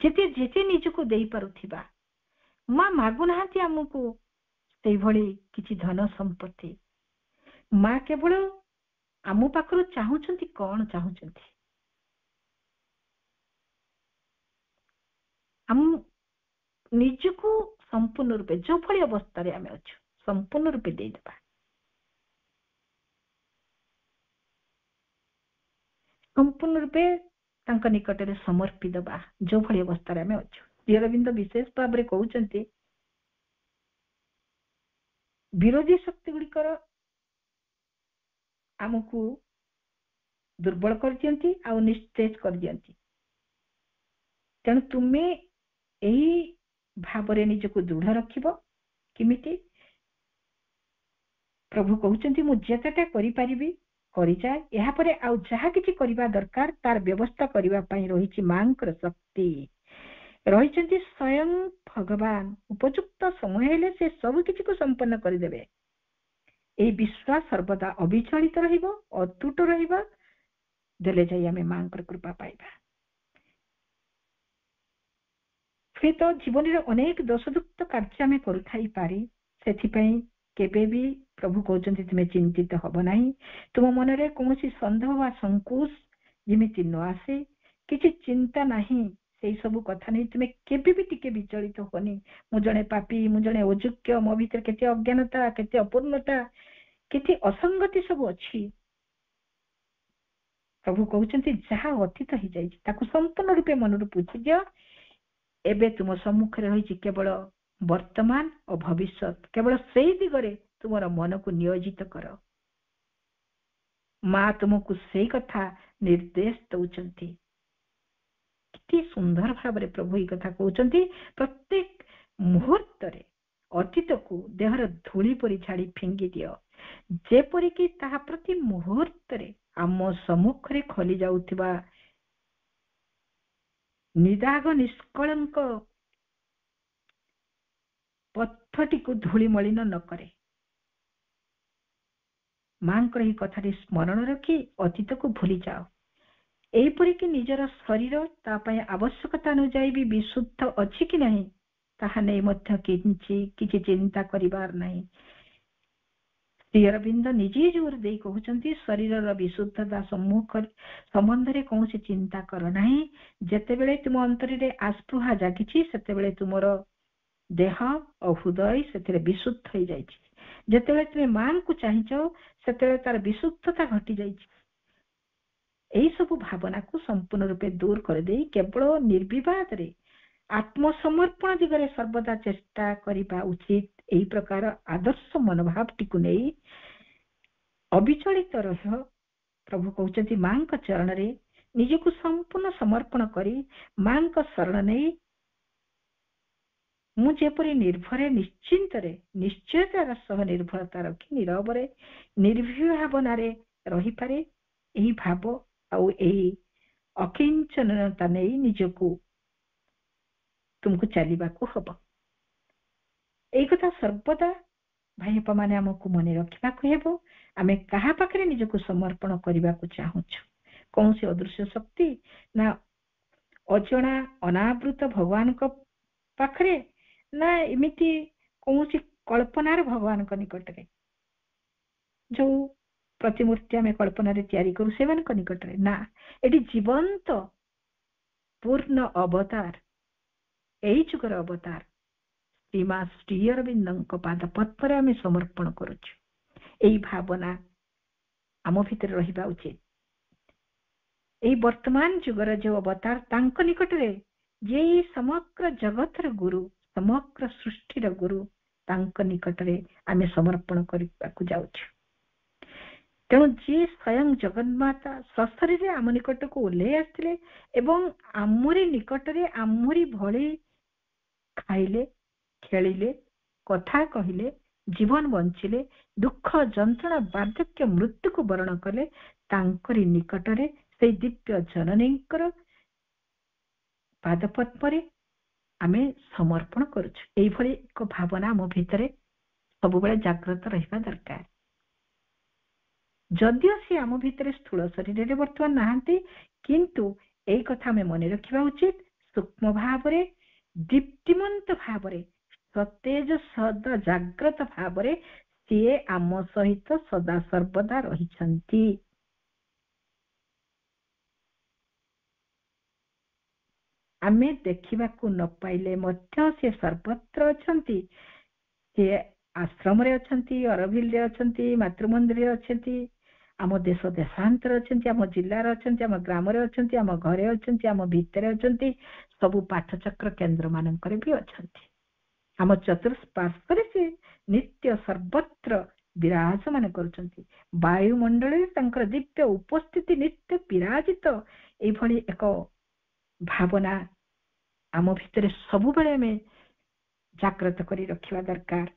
ଯେତେ ଯେତେ ନିଜକୁ ଦେଇପାରୁଥିବା, ମା ମାଗୁନାହାନ୍ତି ଆମକୁ ସେଇଭଳି କିଛି ଧନ ସମ୍ପତ୍ତି। ମା କେବଳ ଆମ ପାଖରୁ ଚାହୁଁଛନ୍ତି କଣ ଚାହୁଁଛନ୍ତି? ଆମ ନିଜକୁ ସମ୍ପୂର୍ଣ୍ଣ ରୂପେ ଯୋଉଭଳି ଅବସ୍ଥାରେ ଆମେ ଅଛୁ ସମ୍ପୂର୍ଣ୍ଣ ରୂପେ ଦେଇଦେବା। ସମ୍ପୂର୍ଣ୍ଣ ରୂପେ ତାଙ୍କ ନିକଟରେ ସମର୍ପି ଦେବା ଯୋଉଭଳି ଅବସ୍ଥାରେ ଆମେ ଅଛୁ। ଶ୍ରୀ ଅରବିନ୍ଦ ବିଶେଷ ଭାବରେ କହୁଛନ୍ତି, ବିରୋଧୀ ଶକ୍ତି ଗୁଡ଼ିକର ଆମକୁ ଦୁର୍ବଳ କରିଦିଅନ୍ତି ଆଉ ନିସ୍ତେଜ କରିଦିଅନ୍ତି। ତେଣୁ ତୁମେ ଏହି ଭାବରେ ନିଜକୁ ଦୃଢ ରଖିବ। କେମିତି? ପ୍ରଭୁ କହୁଛନ୍ତି, ମୁଁ ଯେତେଟା କରିପାରିବି କରିଯାଏ, ଏହାପରେ ଆଉ ଯାହା କିଛି କରିବା ଦରକାର ତାର ବ୍ୟବସ୍ଥା କରିବା ପାଇଁ ରହିଛି ମାଙ୍କର ଶକ୍ତି। ରହିଛନ୍ତି ସ୍ୱୟଂ ଭଗବାନ। ଉପଯୁକ୍ତ ସମୟ ହେଲେ ସେ ସବୁ କିଛିକୁ ସମ୍ପନ୍ନ କରିଦେବେ। ଏହି ବିଶ୍ୱାସ ସର୍ବଦା ଅବିଚଳିତ ରହିବ, ଅତୁଟ ରହିବ, ଦେଲେ ଯାଇ ଆମେ ମାଙ୍କର କୃପା ପାଇବା। ହୁଏତ ଜୀବନରେ ଅନେକ ଦୋଷଯୁକ୍ତ କାର୍ଯ୍ୟ ଆମେ କରୁଥାଇପାରେ, ସେଥିପାଇଁ କେବେ ବି ପ୍ରଭୁ କହୁଛନ୍ତି ତୁମେ ଚିନ୍ତିତ ହବ ନାହିଁ। ତୁମ ମନରେ କୌଣସି ସନ୍ଦେହ ବା ସଂକୋଚ ଯେମିତି ନ ଆସେ, କିଛି ଚିନ୍ତା ନାହିଁ। ସେଇ ସବୁ କଥା ନେଇ ତୁମେ କେବେ ବି ଟିକେ ବିଚଳିତ ହୁଅନି। ମୁଁ ଜଣେ ପାପୀ, ମୁଁ ଜଣେ ଅଯୋଗ୍ୟ, ମୋ ଭିତରେ କେତେ ଅଜ୍ଞାନତା, କେତେ ଅପୂର୍ଣ୍ଣତା, କେତେ ଅସଙ୍ଗତି ସବୁ ଅଛି। ପ୍ରଭୁ କହୁଛନ୍ତି ଯାହା ଅତୀତ ହେଇଯାଇଛି ତାକୁ ସମ୍ପୂର୍ଣ୍ଣ ରୂପେ ମନରୁ ପୋଛି ଦିଅ। ଏବେ ତୁମ ସମ୍ମୁଖରେ ରହିଛି କେବଳ ବର୍ତ୍ତମାନ ଓ ଭବିଷ୍ୟତ। କେବଳ ସେଇ ଦିଗରେ ତୁମର ମନକୁ ନିୟୋଜିତ କର। ମା ତୁମକୁ ସେଇ କଥା ନିର୍ଦ୍ଦେଶ ଦଉଛନ୍ତି। କେତେ ସୁନ୍ଦର ଭାବରେ ପ୍ରଭୁ ଏଇ କଥା କହୁଛନ୍ତି। ପ୍ରତ୍ୟେକ ମୁହୂର୍ତ୍ତରେ ଅତୀତକୁ ଦେହର ଧୂଳି ପରି ଛାଡି ଫିଙ୍ଗି ଦିଅ, ଯେପରିକି ତାହା ପ୍ରତି ମୁହୂର୍ତ୍ତରେ ଆମ ସମ୍ମୁଖରେ ଖୋଲି ଯାଉଥିବା ନିଦାଗ ନିଷ୍କଳଙ୍କ ପଥଟିକୁ ଧୂଳି ମଳିନ ନ କରେ। ମାଙ୍କର ଏହି କଥାଟି ସ୍ମରଣ ରଖି ଅତୀତକୁ ଭୁଲି ଯାଅ। ଏହିପରିକି ନିଜର ଶରୀର ତା ପାଇଁ ଆବଶ୍ୟକତା ଅନୁଯାୟୀ ବି ବିଶୁଦ୍ଧ ଅଛି କି ନାହିଁ ତାହା ନେଇ ମଧ୍ୟ କିଛି ଚିନ୍ତା କରିବାର ନାହିଁ। ଶ୍ରୀ ଅରବିନ୍ଦ ନିଜେ ଜୋର ଦେଇ କହୁଛନ୍ତି, ଶରୀରର ବିଶୁଦ୍ଧତା ସମ୍ବନ୍ଧରେ କୌଣସି ଚିନ୍ତା କର ନାହିଁ। ଯେତେବେଳେ ତୁମ ଅନ୍ତରରେ ଆସ୍ପୃହା ଜାଗିଛି ସେତେବେଳେ ତୁମର ଦେହ ଓ ହୃଦୟ ସେଥିରେ ବିଶୁଦ୍ଧ ହେଇଯାଇଛି। ଯେତେବେଳେ ତୁମେ ମାଙ୍କୁ ଚାହିଁଛ ସେତେବେଳେ ତାର ବିଶୁଦ୍ଧତା ଘଟି ଯାଇଛି। ଏହି ସବୁ ଭାବନାକୁ ସମ୍ପୂର୍ଣ୍ଣ ରୂପେ ଦୂର କରିଦେଇ କେବଳ ନିର୍ବିବାଦରେ ଆତ୍ମସମର୍ପଣ ଦିଗରେ ସର୍ବଦା ଚେଷ୍ଟା କରିବା ଉଚିତ। ଏହି ପ୍ରକାର ଆଦର୍ଶ ମନୋଭାବଟିକୁ ନେଇ ଅବିଚଳିତ ରହ। ପ୍ରଭୁ କହୁଛନ୍ତି ମାଙ୍କ ଚରଣରେ ନିଜକୁ ସମ୍ପୂର୍ଣ୍ଣ ସମର୍ପଣ କରି ମାଙ୍କ ଶରଣ ନେଇ ମୁଁ ଯେପରି ନିର୍ଭରେ ନିଶ୍ଚିନ୍ତରେ ନିଶ୍ଚୟତାର ସହ ନିର୍ଭରତା ରଖି ନିରବରେ ନିର୍ଭୀୟ ଭାବନାରେ ରହିପାରେ, ଏହି ଭାବ ଆଉ ଏହି ଅକିଞ୍ଚନତା ନେଇ ନିଜକୁ ତୁମକୁ ଚାଲିବାକୁ ହବ। ଏଇ କଥା ସର୍ବଦା ଭାଇ ବାପା ମାନେ ଆମକୁ ମନେ ରଖିବାକୁ ହେବ। ଆମେ କାହା ପାଖରେ ନିଜକୁ ସମର୍ପଣ କରିବାକୁ ଚାହୁଁଛୁ? କୌଣସି ଅଦୃଶ୍ୟ ଶକ୍ତି ନା ଅଜଣା ଅନାବୃତ ଭଗବାନଙ୍କ ପାଖରେ, ନା ଏମିତି କୌଣସି କଳ୍ପନାର ଭଗବାନଙ୍କ ନିକଟରେ? ଯୋଉ ପ୍ରତିମୂର୍ତ୍ତି ଆମେ କଳ୍ପନାରେ ତିଆରି କରୁ ସେମାନଙ୍କ ନିକଟରେ ନା, ଏଠି ଜୀବନ୍ତ ପୂର୍ଣ୍ଣ ଅବତାର, ଏଇ ଯୁଗର ଅବତାର ଶ୍ରୀମା ଶ୍ରୀ ଅରବିନ୍ଦଙ୍କ ପାଦ ପଦ୍ମରେ ଆମେ ସମର୍ପଣ କରୁଛୁ। ଏହି ଭାବନା ଆମ ଭିତରେ ରହିବା ଉଚିତ। ଏହି ବର୍ତ୍ତମାନ ଯୁଗର ଯୋଉ ଅବତାର ତାଙ୍କ ନିକଟରେ, ଯେ ସମଗ୍ର ଜଗତର ଗୁରୁ, ସମଗ୍ର ସୃଷ୍ଟିର ଗୁରୁ, ତାଙ୍କ ନିକଟରେ ଆମେ ସମର୍ପଣ କରିବାକୁ ଯାଉଛୁ। ତେଣୁ ଯିଏ ସ୍ୱୟଂ ଜଗନ୍ମାତା ସଶରୀରେ ଆମ ନିକଟକୁ ଓହ୍ଲେଇ ଆସିଥିଲେ ଏବଂ ଆମରି ନିକଟରେ ଆମରି ଭଳି ଖାଇଲେ, ଖେଳିଲେ, କଥା କହିଲେ, ଜୀବନ ବଞ୍ଚିଲେ, ଦୁଃଖ ଯନ୍ତ୍ରଣା ବାର୍ଦ୍ଧକ୍ୟ ମୃତ୍ୟୁକୁ ବରଣ କଲେ, ତାଙ୍କରି ନିକଟରେ ସେଇ ଦିବ୍ୟ ଜନନୀଙ୍କର ପାଦ ପଦ୍ମରେ ଆମେ ସମର୍ପଣ କରୁଛୁ। ଏଇଭଳି ଏକ ଭାବନା ଆମ ଭିତରେ ସବୁବେଳେ ଜାଗ୍ରତ ରହିବା ଦରକାର। ଯଦିଓ ସେ ଆମ ଭିତରେ ସ୍ଥୂଳ ଶରୀରରେ ବର୍ତ୍ତମାନ ନାହାନ୍ତି, କିନ୍ତୁ ଏଇ କଥା ଆମେ ମନେ ରଖିବା ଉଚିତ, ସୂକ୍ଷ୍ମ ଭାବରେ, ଦୀପ୍ତିମନ୍ତ ଭାବରେ, ସତେଜ ସଦା ଜାଗ୍ରତ ଭାବରେ ସିଏ ଆମ ସହିତ ସଦା ସର୍ବଦା ରହିଛନ୍ତି। ଆମେ ଦେଖିବାକୁ ନ ପାଇଲେ ମଧ୍ୟ ସେ ସର୍ବତ୍ର ଅଛନ୍ତି। ସେ ଆଶ୍ରମରେ ଅଛନ୍ତି, ଅରବିଲରେ ଅଛନ୍ତି, ମାତୃମନ୍ଦିରରେ ଅଛନ୍ତି, ଆମ ଦେଶ ଦେଶାନ୍ତର ଅଛନ୍ତି, ଆମ ଜିଲ୍ଲାରେ ଅଛନ୍ତି, ଆମ ଗ୍ରାମରେ ଅଛନ୍ତି, ଆମ ଘରେ ଅଛନ୍ତି, ଆମ ଭିତରେ ଅଛନ୍ତି, ସବୁ ପାଠଚକ୍ର କେନ୍ଦ୍ର ମାନଙ୍କରେ ବି ଅଛନ୍ତି। ଆମ ଚତୁଃପାର୍ଶ୍ୱରେ ସେ ନିତ୍ୟ ସର୍ବତ୍ର ବିରାଜମାନ କରୁଛନ୍ତି। ବାୟୁମଣ୍ଡଳରେ ତାଙ୍କର ଦିବ୍ୟ ଉପସ୍ଥିତି ନିତ୍ୟ ବିରାଜିତ। ଏଇଭଳି ଏକ ଭାବନା ଆମ ଭିତରେ ସବୁବେଳେ ଆମେ ଜାଗ୍ରତ କରି ରଖିବା ଦରକାର।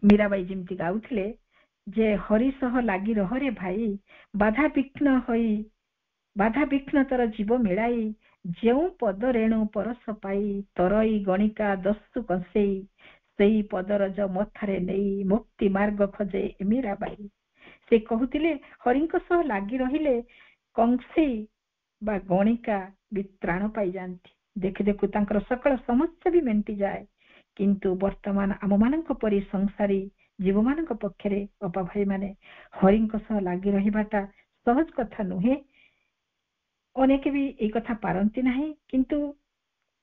ମୀରାବାଇ ଯେମିତି ଗାଉଥିଲେ ଯେ ହରି ସହ ଲାଗି ରହରେ ଭାଇ, ବାଧା ବିଘ୍ନ ତର ଜୀବ ମିଳାଇ, ଯେଉଁ ପଦ ରେଣୁ ପରଶ ପାଇ, ତରଇ ଗଣିକା ଦସ୍ତୁ କଂସେଇ, ସେଇ ପଦରଜ ମଥାରେ ନେଇ ମୁକ୍ତି ମାର୍ଗ ଖୋଜେ ମୀରାବାଇ। ସେ କହୁଥିଲେ ହରିଙ୍କ ସହ ଲାଗି ରହିଲେ କଂସେଇ ବା ଗଣିକା ବି ତ୍ରାଣ ପାଇଯାଆନ୍ତି। ଦେଖୁ ଦେଖୁ ତାଙ୍କର ସକଳ ସମସ୍ୟା ବି ମେଣ୍ଟିଯାଏ। କିନ୍ତୁ ବର୍ତ୍ତମାନ ଆମମାନଙ୍କ ପରି ସଂସାରୀ ଜୀବମାନଙ୍କ ପକ୍ଷରେ ଅପା ଭାଇ ମାନେ ହରିଙ୍କ ସହ ଲାଗି ରହିବାଟା ସହଜ କଥା ନୁହେଁ। ଅନେକ ବି ଏଇ କଥା ପାରନ୍ତି ନାହିଁ। କିନ୍ତୁ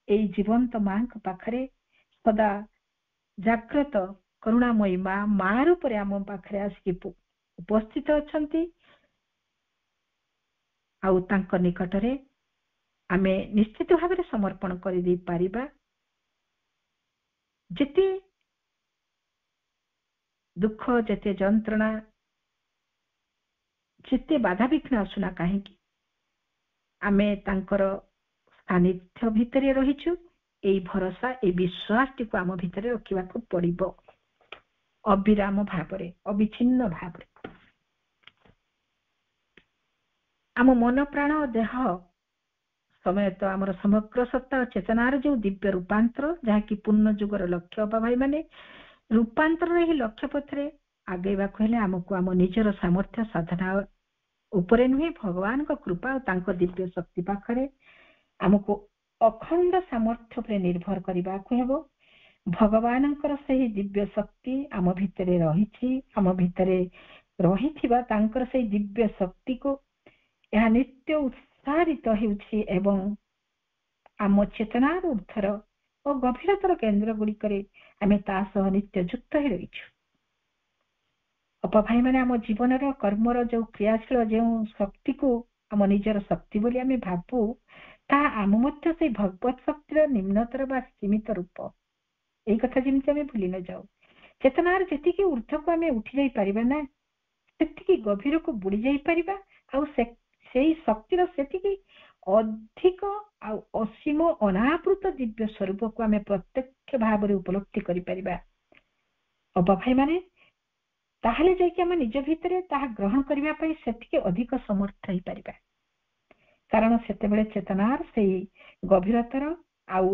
ଏଇ ଜୀବନ୍ତ ମାଙ୍କ ପାଖରେ ସଦା ଜାଗ୍ରତ କରୁଣାମୟୀ ମା ରୂପରେ ଆମ ପାଖରେ ଆସିକି ଉପସ୍ଥିତ ଅଛନ୍ତି। ଆଉ ତାଙ୍କ ନିକଟରେ ଆମେ ନିଶ୍ଚିତ ଭାବରେ ସମର୍ପଣ କରିଦେଇ ପାରିବା। ଯେତେ ଦୁଃଖ, ଯେତେ ଯନ୍ତ୍ରଣା, ଯେତେ ବାଧାବିଘ୍ନ ଆସୁନା କାହିଁକି, ଆମେ ତାଙ୍କର ସାନ୍ନିଧ୍ୟ ଭିତରେ ରହିଛୁ। ଏଇ ଭରସା, ଏଇ ବିଶ୍ୱାସଟିକୁ ଆମ ଭିତରେ ରଖିବାକୁ ପଡିବ ଅବିରାମ ଭାବରେ, ଅବିଚ୍ଛିନ୍ନ ଭାବରେ। ଆମ ମନ, ପ୍ରାଣ, ଦେହ ସମେତ ଆମର ସମଗ୍ର ସତ୍ତା ଚେତନାର ଯୋଉ ଦିବ୍ୟ ରୂପାନ୍ତର, ଯାହାକି ପୂର୍ଣ୍ଣ ଯୁଗର ଲକ୍ଷ୍ୟ ଅପା ଭାଇ ମାନେ, ରୂପାନ୍ତରର ଏହି ଲକ୍ଷ୍ୟ ପଥରେ ଆଗେଇବାକୁ ହେଲେ ଆମକୁ ଆମ ନିଜର ସାମର୍ଥ୍ୟ ସାଧନା ଉପରେ ନୁହେଁ, ଭଗବାନଙ୍କ କୃପା ଆଉ ତାଙ୍କ ଦିବ୍ୟ ଶକ୍ତି ପାଖରେ ଆମକୁ ଅଖଣ୍ଡ ସାମର୍ଥ୍ୟ ଉପରେ ନିର୍ଭର କରିବାକୁ ହେବ। ଭଗବାନଙ୍କର ସେହି ଦିବ୍ୟ ଶକ୍ତି ଆମ ଭିତରେ ରହିଛି। ଆମ ଭିତରେ ରହିଥିବା ତାଙ୍କର ସେହି ଦିବ୍ୟ ଶକ୍ତିକୁ ଏହା ନିତ୍ୟ ଉତ୍ସାହିତ ହେଉଛି ଏବଂ ଆମ ଚେତନାର ଉର୍ଦ୍ଧ୍ୱର ଓ ଗଭୀରତର କେନ୍ଦ୍ର ଗୁଡିକରେ ଆମେ ତା ସହ ନିତ୍ୟ ଯୁକ୍ତ ହୋଇ ରହିଛୁ। ଅପା ଭାଇ ମାନେ ଆମ ଜୀବନର କର୍ମର ଯୋଉ କ୍ରିୟାଶୀଳ ଯେଉଁ ଶକ୍ତିକୁ ଆମ ନିଜର ଶକ୍ତି ବୋଲି ଆମେ ଭାବୁ, ତାହା ଆମ ମଧ୍ୟ ସେଇ ଭଗବତ ଶକ୍ତିର ନିମ୍ନତର ବା ସୀମିତ ରୂପ। ଏଇ କଥା ଯେମିତି ଆମେ ଭୁଲି ନ ଯାଉ। ଚେତନାର ଯେତିକି ଉର୍ଦ୍ଧ୍ୱକୁ ଆମେ ଉଠି ଯାଇପାରିବା ନା, ସେତିକି ଗଭୀରକୁ ବୁଡି ଯାଇପାରିବା। ଆଉ ସେଇ ଶକ୍ତିର ସେତିକି ଅଧିକ ଆଉ ଅସୀମ ଅନାବୃତ ଦିବ୍ୟ ସ୍ୱରୂପକୁ ଆମେ ପ୍ରତ୍ୟକ୍ଷ ଭାବରେ ଉପଲବ୍ଧି କରିପାରିବା ଅପା ଭାଇ ମାନେ। ତାହେଲେ ଯାଇକି ଆମେ ନିଜ ଭିତରେ ତାହା ଗ୍ରହଣ କରିବା ପାଇଁ ସେତିକି ଅଧିକ ସମର୍ଥ ହେଇପାରିବା। କାରଣ ସେତେବେଳେ ଚେତନାର ସେଇ ଗଭୀରତର ଆଉ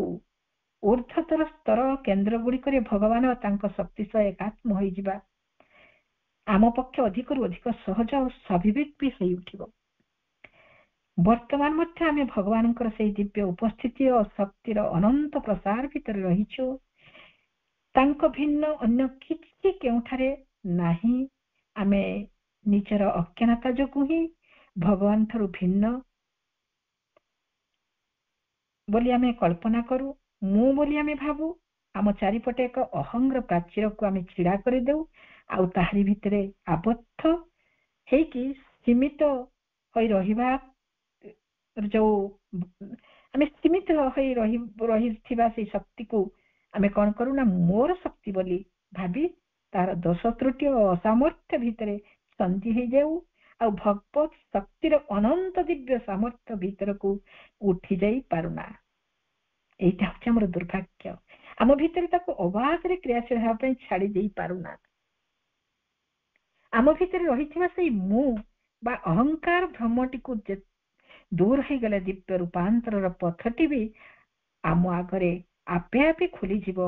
ଊର୍ଦ୍ଧ୍ୱତର ସ୍ତର କେନ୍ଦ୍ର ଗୁଡିକରେ ଭଗବାନ ତାଙ୍କ ଶକ୍ତି ସହ ଏକାତ୍ମ ହୋଇଯିବା ଆମ ପକ୍ଷେ ଅଧିକରୁ ଅଧିକ ସହଜ ଆଉ ସ୍ୱାଭାବିକ ବି ହେଇ ଉଠିବ। ବର୍ତ୍ତମାନ ମଧ୍ୟ ଆମେ ଭଗବାନଙ୍କର ସେଇ ଦିବ୍ୟ ଉପସ୍ଥିତି ଓ ଶକ୍ତିର ଅନନ୍ତ ପ୍ରସାର ଭିତରେ ରହିଛୁ। ତାଙ୍କ ଭିନ୍ନ ଅନ୍ୟ କିଛି କେଉଁଠାରେ ନାହିଁ। ଆମେ ନିଜର ଅଜ୍ଞାନତା ଯୋଗୁଁ ହିଁ ଭଗବାନ ଠାରୁ ଭିନ୍ନ ବୋଲି ଆମେ କଳ୍ପନା କରୁ, ମୁଁ ବୋଲି ଆମେ ଭାବୁ। ଆମ ଚାରିପଟେ ଏକ ଅହଙ୍ଗ୍ର ପ୍ରାଚୀରକୁ ଆମେ ଛିଡା କରିଦେଉ ଆଉ ତାହାରି ଭିତରେ ଆବଦ୍ଧ ହେଇକି ସୀମିତ ହୋଇ ରହିବା, ଯୋଉ ଆମେ ସୀମିତ ହୋଇ ରହିଥିବା ସେଇ ଶକ୍ତିକୁ ଆମେ କଣ କରୁନା ମୋର ଶକ୍ତି ବୋଲି ଭାବି ତାର ଦୋଷ ତ୍ରୁଟି ଓ ଅସାମର୍ଥ୍ୟ ଭିତରେ ସନ୍ଧି ହେଇଯାଉ ଆଉ ଭଗବତ ଶକ୍ତିର ଅନନ୍ତ ଦିବ୍ୟ ସାମର୍ଥ୍ୟ ଭିତରକୁ ଉଠି ଯାଇ ପାରୁନା। ଏଇଟା ହଉଛି ଆମର ଦୁର୍ଭାଗ୍ୟ। ଆମ ଭିତରେ ତାକୁ ଅବାଧରେ କ୍ରିୟାଶୀଳ ହେବା ପାଇଁ ଛାଡି ଦେଇ ପାରୁନା। ଆମ ଭିତରେ ରହିଥିବା ସେଇ ମୁଁ ବା ଅହଙ୍କାର ଭ୍ରମଟିକୁ ଦୂର ହେଇଗଲେ ଦିବ୍ୟ ରୂପାନ୍ତରର ପଥଟି ବି ଆମ ଆଗରେ ଆପେ ଆପେ ଖୋଲିଯିବ,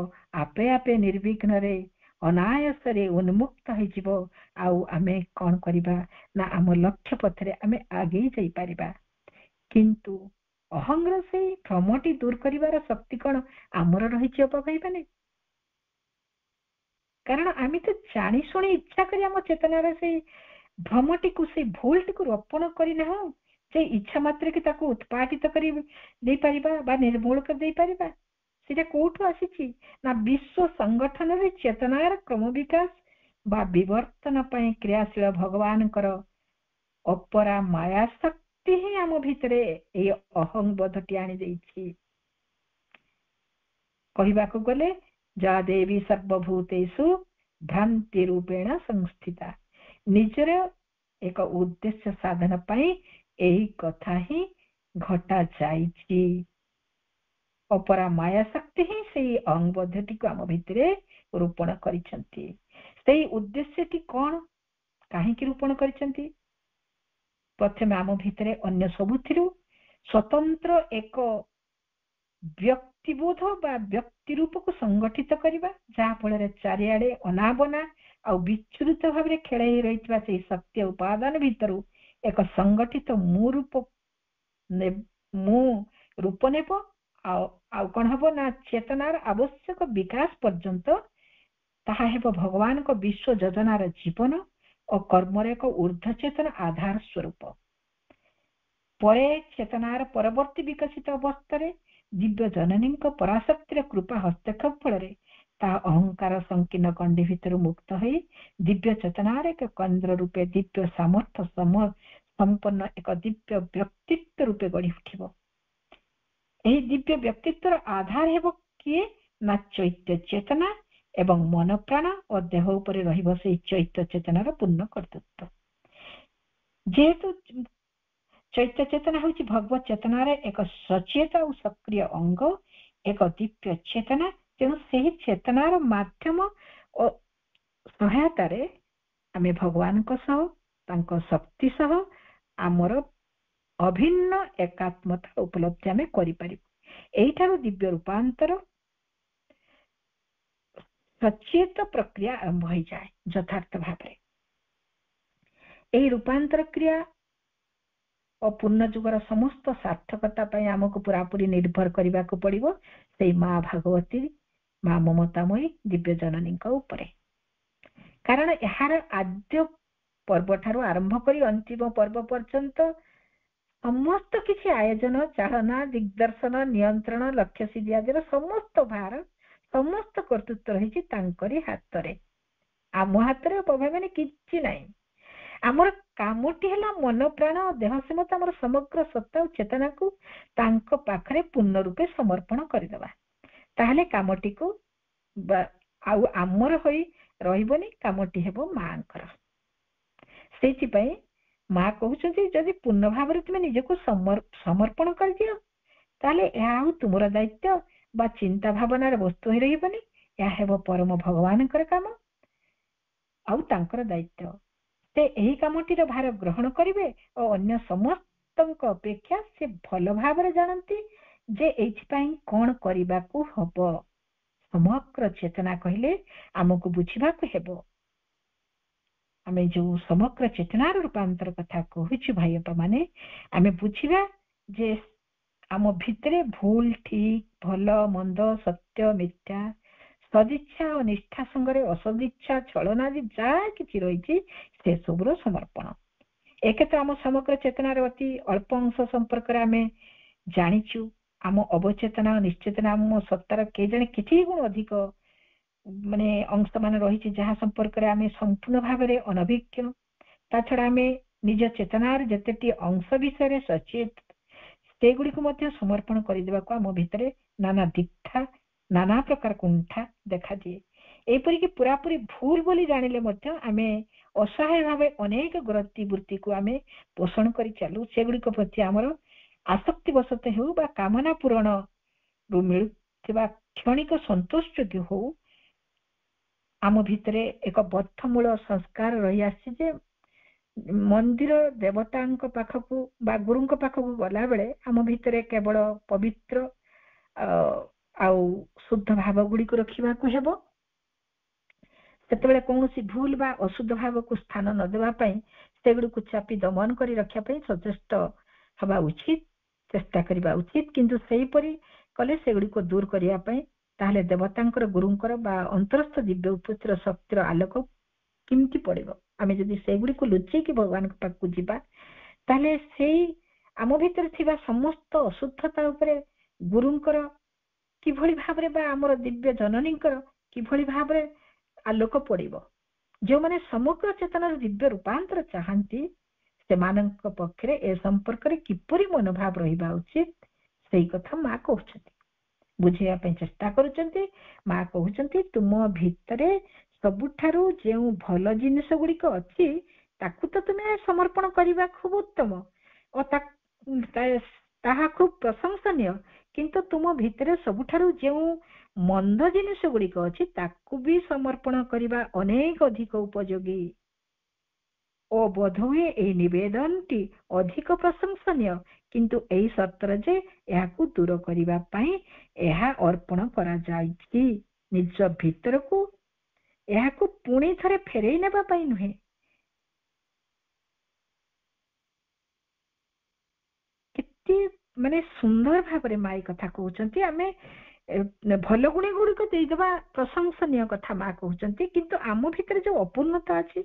ଆପେ ଆପେ ନିର୍ବିଘ୍ନରେ ଅନାୟାସରେ ଉନ୍ମୁକ୍ତ ହେଇଯିବ। ଆଉ ଆମେ କଣ କରିବା ନା ଆମ ଲକ୍ଷ୍ୟ ପଥରେ ଆମେ ଆଗେଇ ଯାଇପାରିବା। କିନ୍ତୁ ଅହଂର ସେଇ ଭ୍ରମଟି ଦୂର କରିବାର ଶକ୍ତି କଣ ଆମର ରହିଛି ଅପଭାଇବାନି? କାରଣ ଆମେ ତ ଜାଣି ଶୁଣି ଇଚ୍ଛା କରି ଆମ ଚେତନାର ସେଇ ଭ୍ରମଟିକୁ, ସେଇ ଭୁଲଟିକୁ ରୋପଣ କରିନାହୁଁ ଯେ ଇଚ୍ଛା ମାତ୍ରେ କି ତାକୁ ଉତ୍ପାଟିତ କରି ଦେଇପାରିବା ବା ନିର୍ମୂଳ କରି ଦେଇପାରିବା। ସେଟା କୋଉଠୁ ଆସିଛି ନା ବିଶ୍ୱ ସଂଗଠନରେ ଚେତନାର କ୍ରମ ବିକାଶ ବା ବିବର୍ତ୍ତନ ପାଇଁ କ୍ରିୟାଶୀଳ ଭଗବାନଙ୍କର ଅପରା ମାୟା ଶକ୍ତି ହିଁ ଆମ ଭିତରେ ଏଇ ଅହଂବୋଧଟି ଆଣିଦେଇଛି। କହିବାକୁ ଗଲେ ଯା ଦେବୀ ସର୍ବଭୂତେଷୁ ଭ୍ରାନ୍ତି ରୂପେଣ ସଂସ୍ଥିତା, ନିଜର ଏକ ଉଦ୍ଦେଶ୍ୟ ସାଧନ ପାଇଁ ଏହି କଥା ହିଁ ଘଟା ଯାଇଛି। ଅପରା ମାୟା ଶକ୍ତି ହିଁ ସେଇ ଅହଂବୋଧଟିକୁ ଆମ ଭିତରେ ରୋପଣ କରିଛନ୍ତି। ସେଇ ଉଦ୍ଦେଶ୍ୟଟି କଣ, କାହିଁକି ରୋପଣ କରିଛନ୍ତି? ପ୍ରଥମେ ଆମ ଭିତରେ ଅନ୍ୟ ସବୁଥିରୁ ସ୍ୱତନ୍ତ୍ର ଏକ ବ୍ୟକ୍ତିବୋଧ ବା ବ୍ୟକ୍ତି ରୂପକୁ ସଂଗଠିତ କରିବା, ଯାହା ଫଳରେ ଚାରିଆଡେ ଅନାବନା ଆଉ ବିଚ୍ଛୁରିତ ଭାବରେ ଖେଳେଇ ରହିଥିବା ସେଇ ସତ୍ୟ ଉପାଦାନ ଭିତରୁ ଏକ ସଂଗଠିତ ମୁଁ ରୂପ ନେବ। ଆଉ କଣ ହବ ନା ଚେତନାର ଆବଶ୍ୟକ ବିକାଶ ପର୍ଯ୍ୟନ୍ତ ତାହା ହେବ ଭଗବାନଙ୍କ ବିଶ୍ୱ ଯୋଜନାର ଜୀବନ ଓ କର୍ମର ଏକ ଊର୍ଦ୍ଧ୍ୱ ଚେତନ ଆଧାର ସ୍ୱରୂପ। ପରେ ଚେତନାର ପରବର୍ତ୍ତୀ ବିକଶିତ ଅବସ୍ଥାରେ ଦିବ୍ୟ ଜନନୀଙ୍କ ପରାଶକ୍ତିର କୃପା ହସ୍ତକ୍ଷେପ ଫଳରେ ତାହା ଅହଂକାର ସଂକୀର୍ଣ୍ଣ ଗଣ୍ଡି ଭିତରୁ ମୁକ୍ତ ହୋଇ ଦିବ୍ୟ ଚେତନାର ଏକ କେନ୍ଦ୍ର ରୂପେ ଦିବ୍ୟ ସାମର୍ଥ୍ୟ ସମ୍ପନ୍ନ ଏକ ଦିବ୍ୟ ବ୍ୟକ୍ତିତ୍ୱ ରୂପେ ଗଢି ଉଠିବ। ଏହି ଦିବ୍ୟ ବ୍ୟକ୍ତିତ୍ୱର ଆଧାର ହେବ କିଏ ନା ଚୈତ୍ୟ ଚେତନା ଏବଂ ମନ ପ୍ରାଣ ଓ ଦେହ ଉପରେ ରହିବ ସେଇ ଚୈତ୍ୟ ଚେତନାର ପୂର୍ଣ୍ଣ କର୍ତ୍ତୃତ୍ୱ। ଯେହେତୁ ଚୈତ୍ୟ ଚେତନା ହେଉଛି ଭଗବତ ଚେତନାର ଏକ ସଚେତ ଆଉ ସକ୍ରିୟ ଅଙ୍ଗ, ଏକ ଦିବ୍ୟ ଚେତନା, ତେଣୁ ସେହି ଚେତନାର ମାଧ୍ୟମ ଓ ସହାୟତାରେ ଆମେ ଭଗବାନଙ୍କ ସହ, ତାଙ୍କ ଶକ୍ତି ସହ ଆମର ଅଭିନ୍ନ ଏକାତ୍ମତା ଉପଲବ୍ଧି ଆମେ କରିପାରିବୁ। ଏଇଠାରୁ ଦିବ୍ୟ ରୂପାନ୍ତର ସଚେତ ପ୍ରକ୍ରିୟା ଆରମ୍ଭ ହୋଇଯାଏ ଯଥାର୍ଥ ଭାବରେ। ଏହି ରୂପାନ୍ତର କ୍ରିୟା ଓ ପୂର୍ଣ୍ଣ ଯୁଗର ସମସ୍ତ ସାର୍ଥକତା ପାଇଁ ଆମକୁ ପୁରାପୁରି ନିର୍ଭର କରିବାକୁ ପଡିବ ସେଇ ମା ଭାଗବତୀ, ମା ମମତାମୟୀ ଦିବ୍ୟ ଜନନୀଙ୍କ ଉପରେ। କାରଣ ଏହାର ଆଦ୍ୟ ପର୍ବ ଠାରୁ ଆରମ୍ଭ କରି ଅନ୍ତିମ ପର୍ବ ପର୍ଯ୍ୟନ୍ତ ସମସ୍ତ କିଛି ଆୟୋଜନ, ଚାଳନା, ଦିଗ୍ଦର୍ଶନ, ନିୟନ୍ତ୍ରଣ, ଲକ୍ଷ୍ୟ ସିଦ୍ଧି ଆଦିର ସମସ୍ତ ଭାର, ସମସ୍ତ କର୍ତ୍ତୃତ୍ୱ ରହିଛି ତାଙ୍କରି ହାତରେ। ଆମ ହାତରେ ମାନେ କିଛି ନାହିଁ। ଆମର କାମଟି ହେଲା ମନ ପ୍ରାଣ ଦେହ ସମେତ ଆମର ସମଗ୍ର ସତ୍ତା ଓ ଚେତନାକୁ ତାଙ୍କ ପାଖରେ ପୂର୍ଣ୍ଣ ରୂପେ ସମର୍ପଣ କରିଦେବା। ତାହେଲେ କାମଟିକୁ ଆଉ ଆମର ହୋଇ ରହିବନି, କାମଟି ହେବ ମାଙ୍କର। ସେଇଥିପାଇଁ ମା କହୁଛନ୍ତି ଯଦି ପୂର୍ଣ୍ଣ ଭାବରେ ତୁମେ ନିଜକୁ ସମର୍ପଣ କରିଦିଅ ତାହେଲେ ଏହା ଆଉ ତୁମର ଦାୟିତ୍ୱ ବା ଚିନ୍ତା ଭାବନାର ବସ୍ତୁ ହୋଇ ରହିବନି, ଏହା ହେବ ପରମ ଭଗବାନଙ୍କର କାମ ଆଉ ତାଙ୍କର ଦାୟିତ୍ୱ। ସେ ଏହି କାମଟିର ଭାର ଗ୍ରହଣ କରିବେ ଓ ଅନ୍ୟ ସମସ୍ତଙ୍କ ଅପେକ୍ଷା ସେ ଭଲ ଭାବରେ ଜାଣନ୍ତି ଯେ ଏଇଥିପାଇଁ କଣ କରିବାକୁ ହବ। ସମଗ୍ର ଚେତନା କହିଲେ ଆମକୁ ବୁଝିବାକୁ ହେବ। ଆମେ ଯୋଉ ସମଗ୍ର ଚେତନାର ରୂପାନ୍ତର କଥା କହୁଛୁ ଭାଇ ବାପା ମାନେ, ଆମେ ବୁଝିବା ଯେ ଆମ ଭିତରେ ଭୁଲ ଠିକ, ଭଲ ମନ୍ଦ, ସତ୍ୟ ମିଥ୍ୟା, ସଦିଚ୍ଛା ଓ ନିଷ୍ଠା ସଙ୍ଗରେ ଅସଦିଚ୍ଛା, ଛଳନା ଆଦି ଯାହା କିଛି ରହିଛି ସେ ସବୁର ସମର୍ପଣ। ଏକେ ତ ଆମ ସମଗ୍ର ଚେତନାର ଅତି ଅଳ୍ପ ଅଂଶ ସମ୍ପର୍କରେ ଆମେ ଜାଣିଛୁ। ଆମ ଅବଚେତନା ଓ ନିଶ୍ଚେତନା ଆମ ସତ୍ତାର କେଜାଣି କିଛି ଗୁଣ ଅଧିକ ଅଂଶ ମାନ ରହିଛି ଯାହା ସମ୍ପର୍କରେ ଆମେ ସମ୍ପୂର୍ଣ୍ଣ ଭାବରେ ଅନଭିଜ୍ଞ। ତା ଛଡା ଆମେ ନିଜ ଚେତନାର ଯେତେଟି ଅଂଶ ବିଷୟରେ ସଚେତ, ସେଗୁଡିକୁ ମଧ୍ୟ ସମର୍ପଣ କରିଦେବାକୁ ଆମ ଭିତରେ ନାନା ଦୀକ୍ଷା, ନାନା ପ୍ରକାର କୁଣ୍ଠା ଦେଖାଦିଏ। ଏପରିକି ପୁରାପୁରି ଭୁଲ ବୋଲି ଜାଣିଲେ ମଧ୍ୟ ଆମେ ଅସହାୟ ଭାବେ ଅନେକ ଗ୍ରତି ବୃତ୍ତିକୁ ଆମେ ପୋଷଣ କରି ଚାଲୁ। ସେଗୁଡିକ ପ୍ରତି ଆମର ଆସକ୍ତି ବଶତ ହେଉ ବା କାମନା ପୂରଣରୁ ମିଳୁଥିବା କ୍ଷଣିକ ସନ୍ତୋଷ ଯୋଗ୍ୟ ହଉ, ଆମ ଭିତରେ ଏକ ବଦ୍ଧମୂଳ ସଂସ୍କାର ରହି ଆସିଛି ଯେ ମନ୍ଦିର ଦେବତାଙ୍କ ପାଖକୁ ବା ଗୁରୁଙ୍କ ପାଖକୁ ଗଲା ବେଳେ ଆମ ଭିତରେ କେବଳ ପବିତ୍ର ଆଉ ଶୁଦ୍ଧ ଭାବ ଗୁଡିକୁ ରଖିବାକୁ ହେବ। ସେତେବେଳେ କୌଣସି ଭୁଲ ବା ଅଶୁଦ୍ଧ ଭାବକୁ ସ୍ଥାନ ନ ଦେବା ପାଇଁ ସେଗୁଡିକୁ ଚାପି ଦମନ କରି ରଖିବା ପାଇଁ ସଚେଷ୍ଟ ହେବା ଉଚିତ, ଚେଷ୍ଟା କରିବା ଉଚିତ। କିନ୍ତୁ ସେହିପରି କଲେ ସେଗୁଡିକୁ ଦୂର କରିବା ପାଇଁ ତାହେଲେ ଦେବତାଙ୍କର ଗୁରୁଙ୍କର ବା ଅନ୍ତରସ୍ଥ ଦିବ୍ୟ ଉପସ୍ଥିତ ଶକ୍ତିର ଆଲୋକ କେମିତି ପଡିବ? ଆମେ ଯଦି ସେଗୁଡିକୁ ଲୁଚେଇକି ଭଗବାନଙ୍କ ପାଖକୁ ଯିବା ତାହେଲେ ସେଇ ଆମ ଭିତରେ ଥିବା ସମସ୍ତ ଅଶୁଦ୍ଧତା ଉପରେ ଗୁରୁଙ୍କର କିଭଳି ଭାବରେ ବା ଆମର ଦିବ୍ୟ ଜନନୀଙ୍କର କିଭଳି ଭାବରେ ଆଲୋକ ପଡିବ? ଯେଉଁମାନେ ସମଗ୍ର ଚେତନାର ଦିବ୍ୟ ରୂପାନ୍ତର ଚାହାନ୍ତି ସେମାନଙ୍କ ପକ୍ଷରେ ଏ ସମ୍ପର୍କରେ କିପରି ମନୋଭାବ ରହିବା ଉଚିତ ସେଇ କଥା ମା କହୁଛନ୍ତି, ବୁଝେଇବା ପାଇଁ ଚେଷ୍ଟା କରୁଛନ୍ତି। ମା କହୁଛନ୍ତି ତୁମ ଭିତରେ ସବୁଠାରୁ ଯେଉଁ ଭଲ ଜିନିଷ ଗୁଡିକ ଅଛି ତାକୁ ତ ତୁମେ ସମର୍ପଣ କରିବା ଖୁବ ଉତ୍ତମ ଓ ତାହା ଖୁବ ପ୍ରଶଂସନୀୟ, କିନ୍ତୁ ତୁମ ଭିତରେ ସବୁଠାରୁ ଯେଉଁ ମନ୍ଦ ଜିନିଷ ଗୁଡିକ ଅଛି ତାକୁ ବି ସମର୍ପଣ କରିବା ଅନେକ ଅଧିକ ଉପଯୋଗୀ ଓ ବୋଧହୁଏ ଏହି ନିବେଦନଟି ଅଧିକ ପ୍ରଶଂସନୀୟ, କିନ୍ତୁ ଏହି ସର୍ତ୍ତରେ ଯେ ଏହାକୁ ଦୂର କରିବା ପାଇଁ ଏହା ଅର୍ପଣ କରାଯାଇଛି ନିଜ ଭିତରକୁ, ଏହାକୁ ପୁଣି ଥରେ ଫେରେଇ ନେବା ପାଇଁ ନୁହେଁ। କେତେ ମାନେ ସୁନ୍ଦର ଭାବରେ ମା ଏ କଥା କହୁଛନ୍ତି। ଆମେ ଭଲ ଗୁଣ ଗୁଡିକ ଦେଇଦେବା ପ୍ରଶଂସନୀୟ କଥା ମା କହୁଛନ୍ତି, କିନ୍ତୁ ଆମ ଭିତରେ ଯୋଉ ଅପୂର୍ଣ୍ଣତା ଅଛି,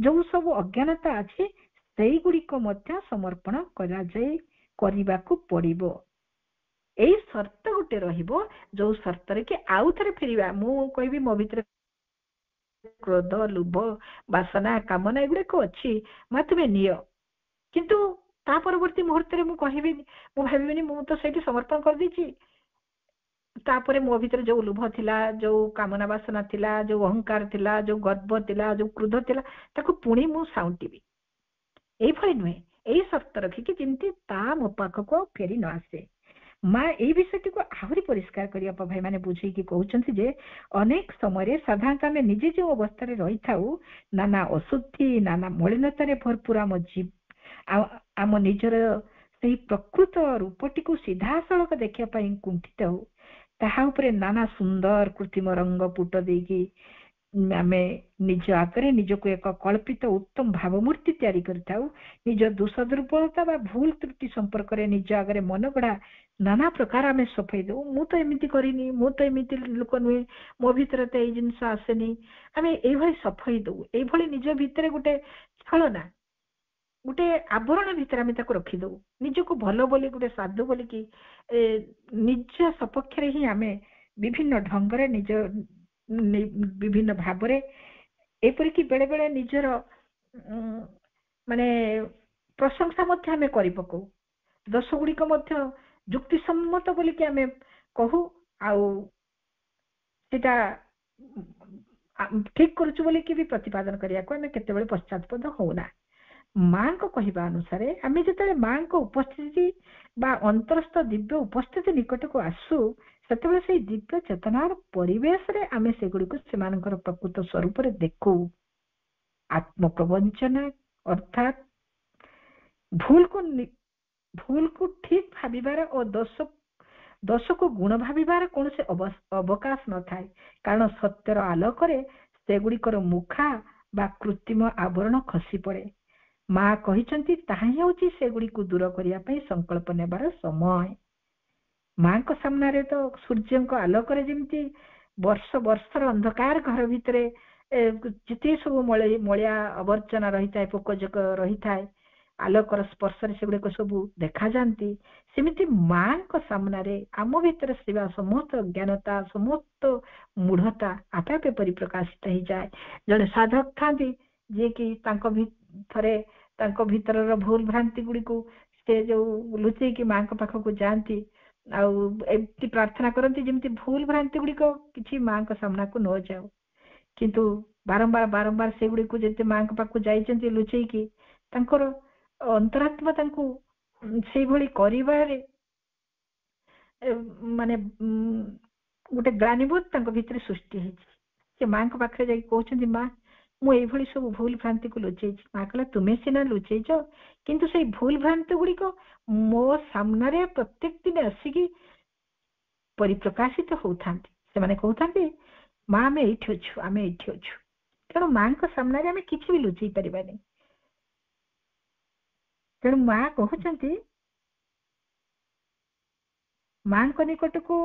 ଯୋଉ ସବୁ ଅଜ୍ଞାନତା ଅଛି ସେଇଗୁଡିକ ମଧ୍ୟ ସମର୍ପଣ କରିବାକୁ ପଡିବ। ଏଇ ସର୍ତ୍ତ ଗୋଟେ ରହିବ ଯୋଉ ସର୍ତ୍ତରେ କି ଆଉ ଥରେ ଫେରିବା। ମୁଁ କହିବି ମୋ ଭିତରେ କ୍ରୋଧ, ଲୋଭ, ବାସନା, କାମନା ଏଗୁଡାକ ଅଛି, ମା ତୁମେ ନିଅ, କିନ୍ତୁ ତା ପରବର୍ତ୍ତୀ ମୁହୂର୍ତ୍ତରେ ମୁଁ କହିବିନି, ମୁଁ ଭାବିବିନି ମୁଁ ତ ସେଇଠି ସମର୍ପଣ କରିଦେଇଛି, ତାପରେ ମୋ ଭିତରେ ଯୋଉ ଲୋଭ ଥିଲା, ଯୋଉ କାମନା ବାସନା ଥିଲା, ଯୋଉ ଅହଙ୍କାର ଥିଲା, ଯୋଉ ଗର୍ବ ଥିଲା, ଯୋଉ କ୍ରୋଧ ଥିଲା, ତାକୁ ପୁଣି ମୁଁ ସାଉଁଟିବି। ଏଇଭଳି ନୁହେଁ, ଏଇ ସର୍ତ୍ତ ରଖିକି ଯେମିତି ତା ମୋ ପାଖକୁ ଆଉ ଫେରି ନ ଆସେ। ମା ଏଇ ବିଷୟଟିକୁ ଆହୁରି ପରିଷ୍କାର କରିବା ଭାଇ ମାନେ ବୁଝେଇକି କହୁଛନ୍ତି ଯେ ଅନେକ ସମୟରେ ସାଧାରଣତଃ ଆମେ ନିଜେ ଯେଉଁ ଅବସ୍ଥାରେ ରହିଥାଉ, ନାନା ଅଶୁଦ୍ଧି, ନାନା ମଳିନତାରେ ଭରପୁର ଆମ ନିଜର ସେଇ ପ୍ରକୃତ ରୂପଟିକୁ ସିଧାସଳଖ ଦେଖିବା ପାଇଁ କୁଣ୍ଠିତ ହଉ, ତାହା ଉପରେ ନାନା ସୁନ୍ଦର କୃତ୍ରିମ ରଙ୍ଗ ପୁଟ ଦେଇକି ଆମେ ନିଜ ଆଗରେ ନିଜକୁ ଏକ କଳ୍ପିତ ଉତ୍ତମ ଭାବମୂର୍ତ୍ତି ତିଆରି କରିଥାଉ। ନିଜ ଦୋଷ ଦୁର୍ବଳତା ବା ଭୁଲ ତ୍ରୁଟି ସମ୍ପର୍କରେ ନିଜ ଆଗରେ ମନ ଗଢା ନାନା ପ୍ରକାର ଆମେ ସଫେଇ ଦଉ। ମୁଁ ତ ଏମିତି କରିନି, ମୁଁ ତ ଏମିତି ଲୋକ ନୁହେଁ, ମୋ ଭିତରେ ତ ଏଇ ଜିନିଷ ଆସେନି, ଆମେ ଏଇଭଳି ସଫେଇ ଦଉ। ଏଇଭଳି ନିଜ ଭିତରେ ଗୋଟେ ଛଳନା, ଗୋଟେ ଆବରଣ ଭିତରେ ଆମେ ତାକୁ ରଖିଦଉ, ନିଜକୁ ଭଲ ବୋଲି ଗୋଟେ ସାଧୁ ବୋଲିକି ନିଜ ସପକ୍ଷରେ ହିଁ ଆମେ ବିଭିନ୍ନ ଢଙ୍ଗରେ ବିଭିନ୍ନ ଭାବରେ ଏପରିକି ବେଳେ ବେଳେ ନିଜର ମାନେ ପ୍ରଶଂସା ମଧ୍ୟ ଆମେ କରି ପକଉ, ଦୋଷ ଗୁଡିକ ମଧ୍ୟ ଯୁକ୍ତିସମ୍ମତ ବୋଲିକି ଆମେ କହୁ, ଆଉ ସେଟା ଠିକ କରୁଛୁ ବୋଲିକି ବି ପ୍ରତିପାଦନ କରିବାକୁ ଆମେ କେତେବେଳେ ପଶ୍ଚାତପଦ ହଉନା। ମାଙ୍କ କହିବା ଅନୁସାରେ ଆମେ ଯେତେବେଳେ ମାଙ୍କ ଉପସ୍ଥିତି ବା ଅନ୍ତରସ୍ଥ ଦିବ୍ୟ ଉପସ୍ଥିତି ନିକଟକୁ ଆସୁ, ସେତେବେଳେ ସେଇ ଦିବ୍ୟ ଚେତନାର ପରିବେଶରେ ଆମେ ସେଗୁଡିକୁ ସେମାନଙ୍କର ପ୍ରକୃତ ସ୍ୱରୂପରେ ଦେଖୁ। ଆତ୍ମପ୍ରବଞ୍ଚନା ଅର୍ଥାତ୍ ଭୁଲକୁ ଠିକ ଭାବିବାର ଓ ଦୋଷକୁ ଗୁଣ ଭାବିବାର କୌଣସି ଅବକାଶ ନଥାଏ, କାରଣ ସତ୍ୟର ଆଲୋକରେ ସେଗୁଡିକର ମୁଖା ବା କୃତ୍ରିମ ଆବରଣ ଖସି ପଡେ। ମା କହିଛନ୍ତି ତାହା ହିଁ ହେଉଛି ସେଗୁଡିକୁ ଦୂର କରିବା ପାଇଁ ସଂକଳ୍ପ ନେବାର ସମୟ। ମାଙ୍କ ସାମ୍ନାରେ ତ ସୂର୍ଯ୍ୟଙ୍କ ଆଲୋକରେ ଯେମିତି ବର୍ଷ ବର୍ଷର ଅନ୍ଧକାର ଘର ଭିତରେ ଯେତେ ସବୁ ମଳିଆ ଆବର୍ଜନା ରହିଥାଏ, ପୋକଜୋକ ରହିଥାଏ, ଆଲୋକର ସ୍ପର୍ଶରେ ସେଗୁଡିକ ସବୁ ଦେଖାଯାନ୍ତି, ସେମିତି ମାଙ୍କ ସାମ୍ନାରେ ଆମ ଭିତରେ ଥିବା ସମସ୍ତ ଜ୍ଞାନତା, ସମସ୍ତ ମୂଢତା ଆପେ ଆପେ ପରିପ୍ରକାଶିତ ହେଇଯାଏ। ଜଣେ ସାଧକ ଥାନ୍ତି ଯିଏକି ତାଙ୍କ ଭିତରର ଭୁଲ ଭ୍ରାନ୍ତି ଗୁଡିକୁ ସେ ଯୋଉ ଲୁଚେଇକି ମାଙ୍କ ପାଖକୁ ଯାଆନ୍ତି ଆଉ ଏମିତି ପ୍ରାର୍ଥନା କରନ୍ତି ଯେମିତି ଭୁଲ ଭ୍ରାନ୍ତି ଗୁଡିକ କିଛି ମାଙ୍କ ସାମ୍ନାକୁ ନ ଯାଉ, କିନ୍ତୁ ବାରମ୍ବାର ସେଗୁଡିକୁ ଯେତେ ମାଙ୍କ ପାଖକୁ ଯାଇଛନ୍ତି ଲୁଚେଇକି, ତାଙ୍କର ଅନ୍ତରାତ୍ମା ତାଙ୍କୁ ସେଇଭଳି କରିବାରେ ମାନେ ଗୋଟେ ଗ୍ଲାନିବୋଧ ତାଙ୍କ ଭିତରେ ସୃଷ୍ଟି ହେଇଛି। ସେ ମାଙ୍କ ପାଖରେ ଯାଇକି କହୁଛନ୍ତି, ମା ମୁଁ ଏଇଭଳି ସବୁ ଭୁଲ ଭ୍ରାନ୍ତିକୁ ଲୁଚେଇଛି। ମା କହିଲା ତୁମେ ସିନା ଲୁଚେଇଛ, କିନ୍ତୁ ସେଇ ଭୁଲ ଭ୍ରାନ୍ତି ଗୁଡିକ ମୋ ସାମ୍ନାରେ ପ୍ରତ୍ୟେକ ଦିନ ଆସିକି ପରିପ୍ରକାଶିତ ହଉଥାନ୍ତି। ସେମାନେ କହୁଥାନ୍ତି ମା ଆମେ ଏଇଠି ଅଛୁ, ଆମେ ଏଇଠି ଅଛୁ। ତେଣୁ ମାଙ୍କ ସାମ୍ନାରେ ଆମେ କିଛି ବି ଲୁଚେଇ ପାରିବାନି। ତେଣୁ ମା କହୁଛନ୍ତି ମାଙ୍କ ନିକଟକୁ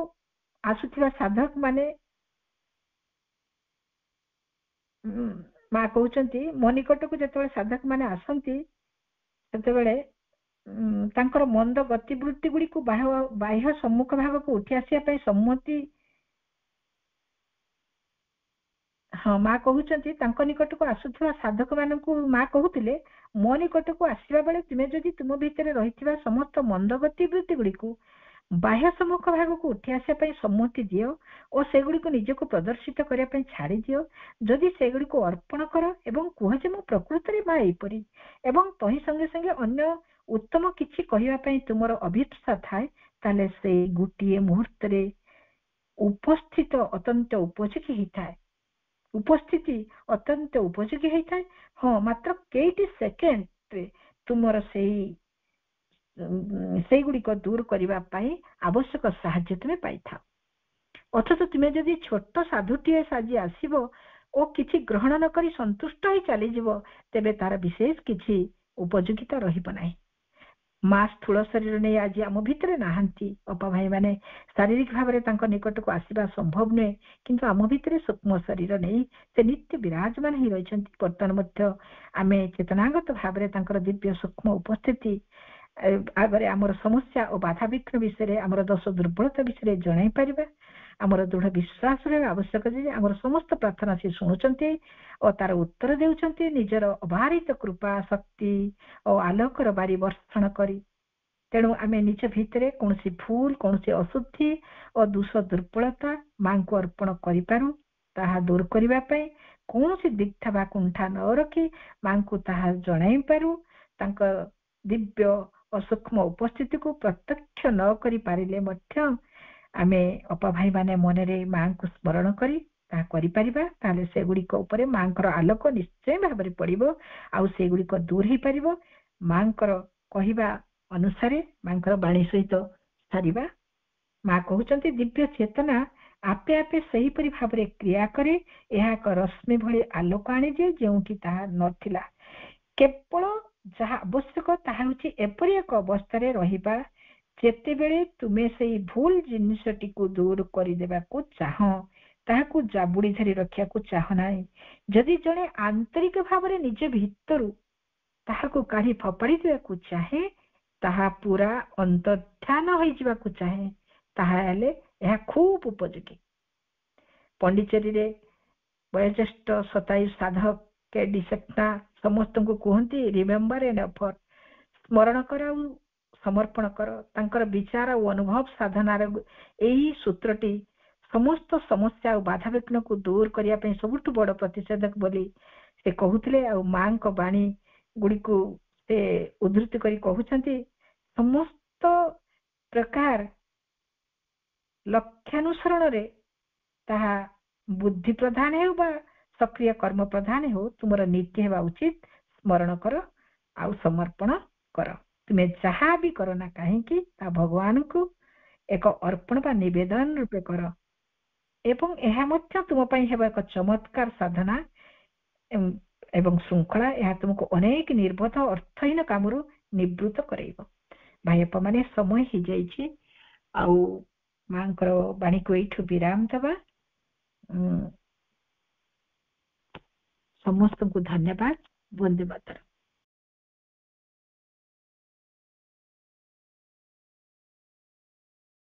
ଆସୁଥିବା ସାଧକ ମାନେ, ମା କହୁଛନ୍ତି ମୋ ନିକଟକୁ ଯେତେବେଳେ ସାଧକ ମାନେ ଆସନ୍ତି ସେତେବେଳେ ତାଙ୍କର ମନ୍ଦ ଗତିବୃତ୍ତି ଗୁଡିକୁ ବାହ୍ୟ ସମ୍ମୁଖ ଭାଗକୁ ଉଠି ଆସିବା ପାଇଁ ସମ୍ମତି, ହଁ ମା କହୁଛନ୍ତି ତାଙ୍କ ନିକଟକୁ ଆସୁଥିବା ସାଧକ ମାନଙ୍କୁ ମା କହୁଥିଲେ ମୋ ନିକଟକୁ ଆସିବା ବେଳେ ତୁମେ ଯଦି ତୁମ ଭିତରେ ରହିଥିବା ସମସ୍ତ ମନ୍ଦ ଗତିବୃତ୍ତି ଗୁଡିକୁ ବାହ୍ୟ ସମ୍ମୁଖ ଭାଗକୁ ଉଠି ଆସିବା ପାଇଁ ସମ୍ମତି ଦିଅ ଓ ସେଗୁଡିକୁ ନିଜକୁ ପ୍ରଦର୍ଶିତ କରିବା ପାଇଁ ଛାଡି ଦିଅ, ଯଦି ସେଗୁଡିକୁ ଅର୍ପଣ କର ଏବଂ କୁହ ଯେ ମୁଁ ପ୍ରକୃତରେ ମା ଏଇପରି, ଏବଂ ତହିଁ ସଙ୍ଗେ ସଙ୍ଗେ ଅନ୍ୟ ଉତ୍ତମ କିଛି କହିବା ପାଇଁ ତୁମର ଅଭିପ୍ସା ଥାଏ, ତାହେଲେ ସେଇ ଗୋଟିଏ ମୁହୂର୍ତ୍ତରେ ଉପସ୍ଥିତି ଅତ୍ୟନ୍ତ ଉପଯୋଗୀ ହେଇଥାଏ। ହଁ, ମାତ୍ର କେଇଟି ସେକେଣ୍ଡରେ ତୁମର ସେଇଗୁଡିକ ଦୂର କରିବା ପାଇଁ ଆବଶ୍ୟକ ସାହାଯ୍ୟ ତୁମେ ପାଇଥାଅ। ଅଥଚ ତୁମେ ଯଦି ଛୋଟ ସାଧୁଟିଏ ସାଜି ଆସିବ ଓ କିଛି ଗ୍ରହଣ ନ କରି ସନ୍ତୁଷ୍ଟ ହୋଇ ଚାଲିଯିବ, ତେବେ ତାର ବିଶେଷ କିଛି ଉପଯୋଗିତା ରହିବ ନାହିଁ। ମା ସ୍ଥୂଳ ଶରୀର ନେଇ ଆଜି ଆମ ଭିତରେ ନାହାନ୍ତି। ଅପା ଭାଇ ମାନେ ଶାରୀରିକ ଭାବରେ ତାଙ୍କ ନିକଟକୁ ଆସିବା ସମ୍ଭବ ନୁହେଁ, କିନ୍ତୁ ଆମ ଭିତରେ ସୂକ୍ଷ୍ମ ଶରୀର ନେଇ ସେ ନିତ୍ୟ ବିରାଜମାନ ହେଇ ରହିଛନ୍ତି। ବର୍ତ୍ତମାନ ମଧ୍ୟ ଆମେ ଚେତନାଗତ ଭାବରେ ତାଙ୍କର ଦିବ୍ୟ ସୂକ୍ଷ୍ମ ଉପସ୍ଥିତି ଆଗରେ ଆମର ସମସ୍ୟା ଓ ବାଧାବିଘ୍ନ ବିଷୟରେ, ଆମର ଦୋଷ ଦୁର୍ବଳତା ବିଷୟରେ ଜଣାଇ ପାରିବା। ଆମର ଦୃଢ ବିଶ୍ୱାସ ରହିବା ଆବଶ୍ୟକ ଯେ ଆମର ସମସ୍ତ ପ୍ରାର୍ଥନା ସେ ଶୁଣୁଛନ୍ତି ଓ ତାର ଉତ୍ତର ଦେଉଛନ୍ତି ନିଜର ଅବାରିତ କୃପା ଶକ୍ତି ଓ ଆଲୋକର ବାରି ବର୍ଷଣ କରି। ତେଣୁ ଆମେ ନିଜ ଭିତରେ କୌଣସି ଭୁଲ, କୌଣସି ଅଶୁଦ୍ଧି ଓ ଦୋଷ ଦୁର୍ବଳତା ମାଙ୍କୁ ଅର୍ପଣ କରିପାରୁ, ତାହା ଦୂର କରିବା ପାଇଁ କୌଣସି ଦ୍ୱିଧା ବା କୁଣ୍ଠା ନ ରଖି ମାଙ୍କୁ ତାହା ଜଣାଇ ପାରୁ। ତାଙ୍କ ଦିବ୍ୟ ଓ ସୂକ୍ଷ୍ମ ଉପସ୍ଥିତିକୁ ପ୍ରତ୍ୟକ୍ଷ ନ କରି ପାରିଲେ ମଧ୍ୟ ଆମେ ଅପା ଭାଇ ମାନେ ମନରେ ମାଙ୍କୁ ସ୍ମରଣ କରି ତାହା କରିପାରିବା, ତାହେଲେ ସେଗୁଡିକ ଉପରେ ମାଙ୍କର ଆଲୋକ ନିଶ୍ଚୟ ଭାବରେ ପଡିବ, ଆଉ ସେଗୁଡିକ ଦୂର ହେଇପାରିବ। ମାଙ୍କର କହିବା ଅନୁସାରେ ମାଙ୍କର ବାଣୀ ସହିତ ସାରିବା। ମା କହୁଛନ୍ତି ଦିବ୍ୟ ଚେତନା ଆପେ ଆପେ ସେହିପରି ଭାବରେ କ୍ରିୟା କରେ, ଏହା ଏକ ରଶ୍ମି ଭଳି ଆଲୋକ ଆଣିଦିଏ ଯେଉଁଠି ତାହା ନଥିଲା। କେବଳ ଯାହା ଆବଶ୍ୟକ ତାହା ହେଉଛି ଏପରି ଏକ ଅବସ୍ଥାରେ ରହିବା ଯେତେବେଳେ ତୁମେ ସେଇ ଭୁଲ ଜିନିଷଟିକୁ ଦୂର କରିଦେବାକୁ ଚାହଁ, ତାହାକୁ ଜାବୁଡି ଧରି ରଖିବାକୁ ଚାହଁ ନାହିଁ। ଯଦି ଜଣେ ଆନ୍ତରିକ ଭାବରେ ନିଜ ଭିତରୁ ତାହାକୁ କାଢି ଫୋପାଡି ଦେବାକୁ ଚାହେଁ, ତାହା ପୁରା ଅନ୍ତର୍ଧ୍ୟାନ ହୋଇଯିବାକୁ ଚାହେଁ, ତାହେଲେ ଏହା ଖୁବ ଉପଯୋଗୀ। ପଣ୍ଡିଚେରୀରେ ବୟୋଜ୍ୟେଷ୍ଠ ଶତାୟୁ ସାଧକ କେଡି ସେପ୍ଟା ସମସ୍ତଙ୍କୁ କୁହନ୍ତି ରିମେମ୍ବର ଏଣ୍ଡ ଅଫର, ସ୍ମରଣ କର ଆଉ ସମର୍ପଣ କର। ତାଙ୍କର ବିଚାର ଓ ଅନୁଭବ ସାଧନାର ଏହି ସୂତ୍ରଟି ସମସ୍ତ ସମସ୍ୟା ଆଉ ବାଧାବିଘ୍ନକୁ ଦୂର କରିବା ପାଇଁ ସବୁଠୁ ବଡ ପ୍ରତିଷେଧକ ବୋଲି ସେ କହୁଥିଲେ। ଆଉ ମାଙ୍କ ବାଣୀ ଗୁଡିକୁ ସେ ଉଦ୍ଧୃତି କରି କହୁଛନ୍ତି ସମସ୍ତ ପ୍ରକାର ଲକ୍ଷ୍ୟାନୁସରଣରେ, ତାହା ବୁଦ୍ଧି ପ୍ରଧାନ ହେଉ ବା ସକ୍ରିୟ କର୍ମ ପ୍ରଧାନ ହେଉ, ତୁମର ନୀତି ହେବା ଉଚିତ। ସ୍ମରଣ କର ଆଉ ସମର୍ପଣ କର। ତୁମେ ଯାହା ବି କର ନା କାହିଁକି ତା ଭଗବାନଙ୍କୁ ଏକ ଅର୍ପଣ ବା ନିବେଦନ ରୂପେ କର, ଏବଂ ଏହା ମଧ୍ୟ ତୁମ ପାଇଁ ହେବ ଏକ ଚମତ୍କାର ସାଧନା ଏବଂ ଶୃଙ୍ଖଳା। ଏହା ତୁମକୁ ଅନେକ ନିର୍ବୋଧ ଅର୍ଥହୀନ କାମରୁ ନିବୃତ୍ତ କରାଇବ। ଭାଇପ ମାନେ ସମୟ ହେଇଯାଇଛି, ଆଉ ମାଙ୍କର ବାଣୀକୁ ଏଇଠୁ ବିରାମ ଦେବା। ସମସ୍ତଙ୍କୁ ଧନ୍ୟବାଦ। ବନ୍ଦେ ମାତରମ୍।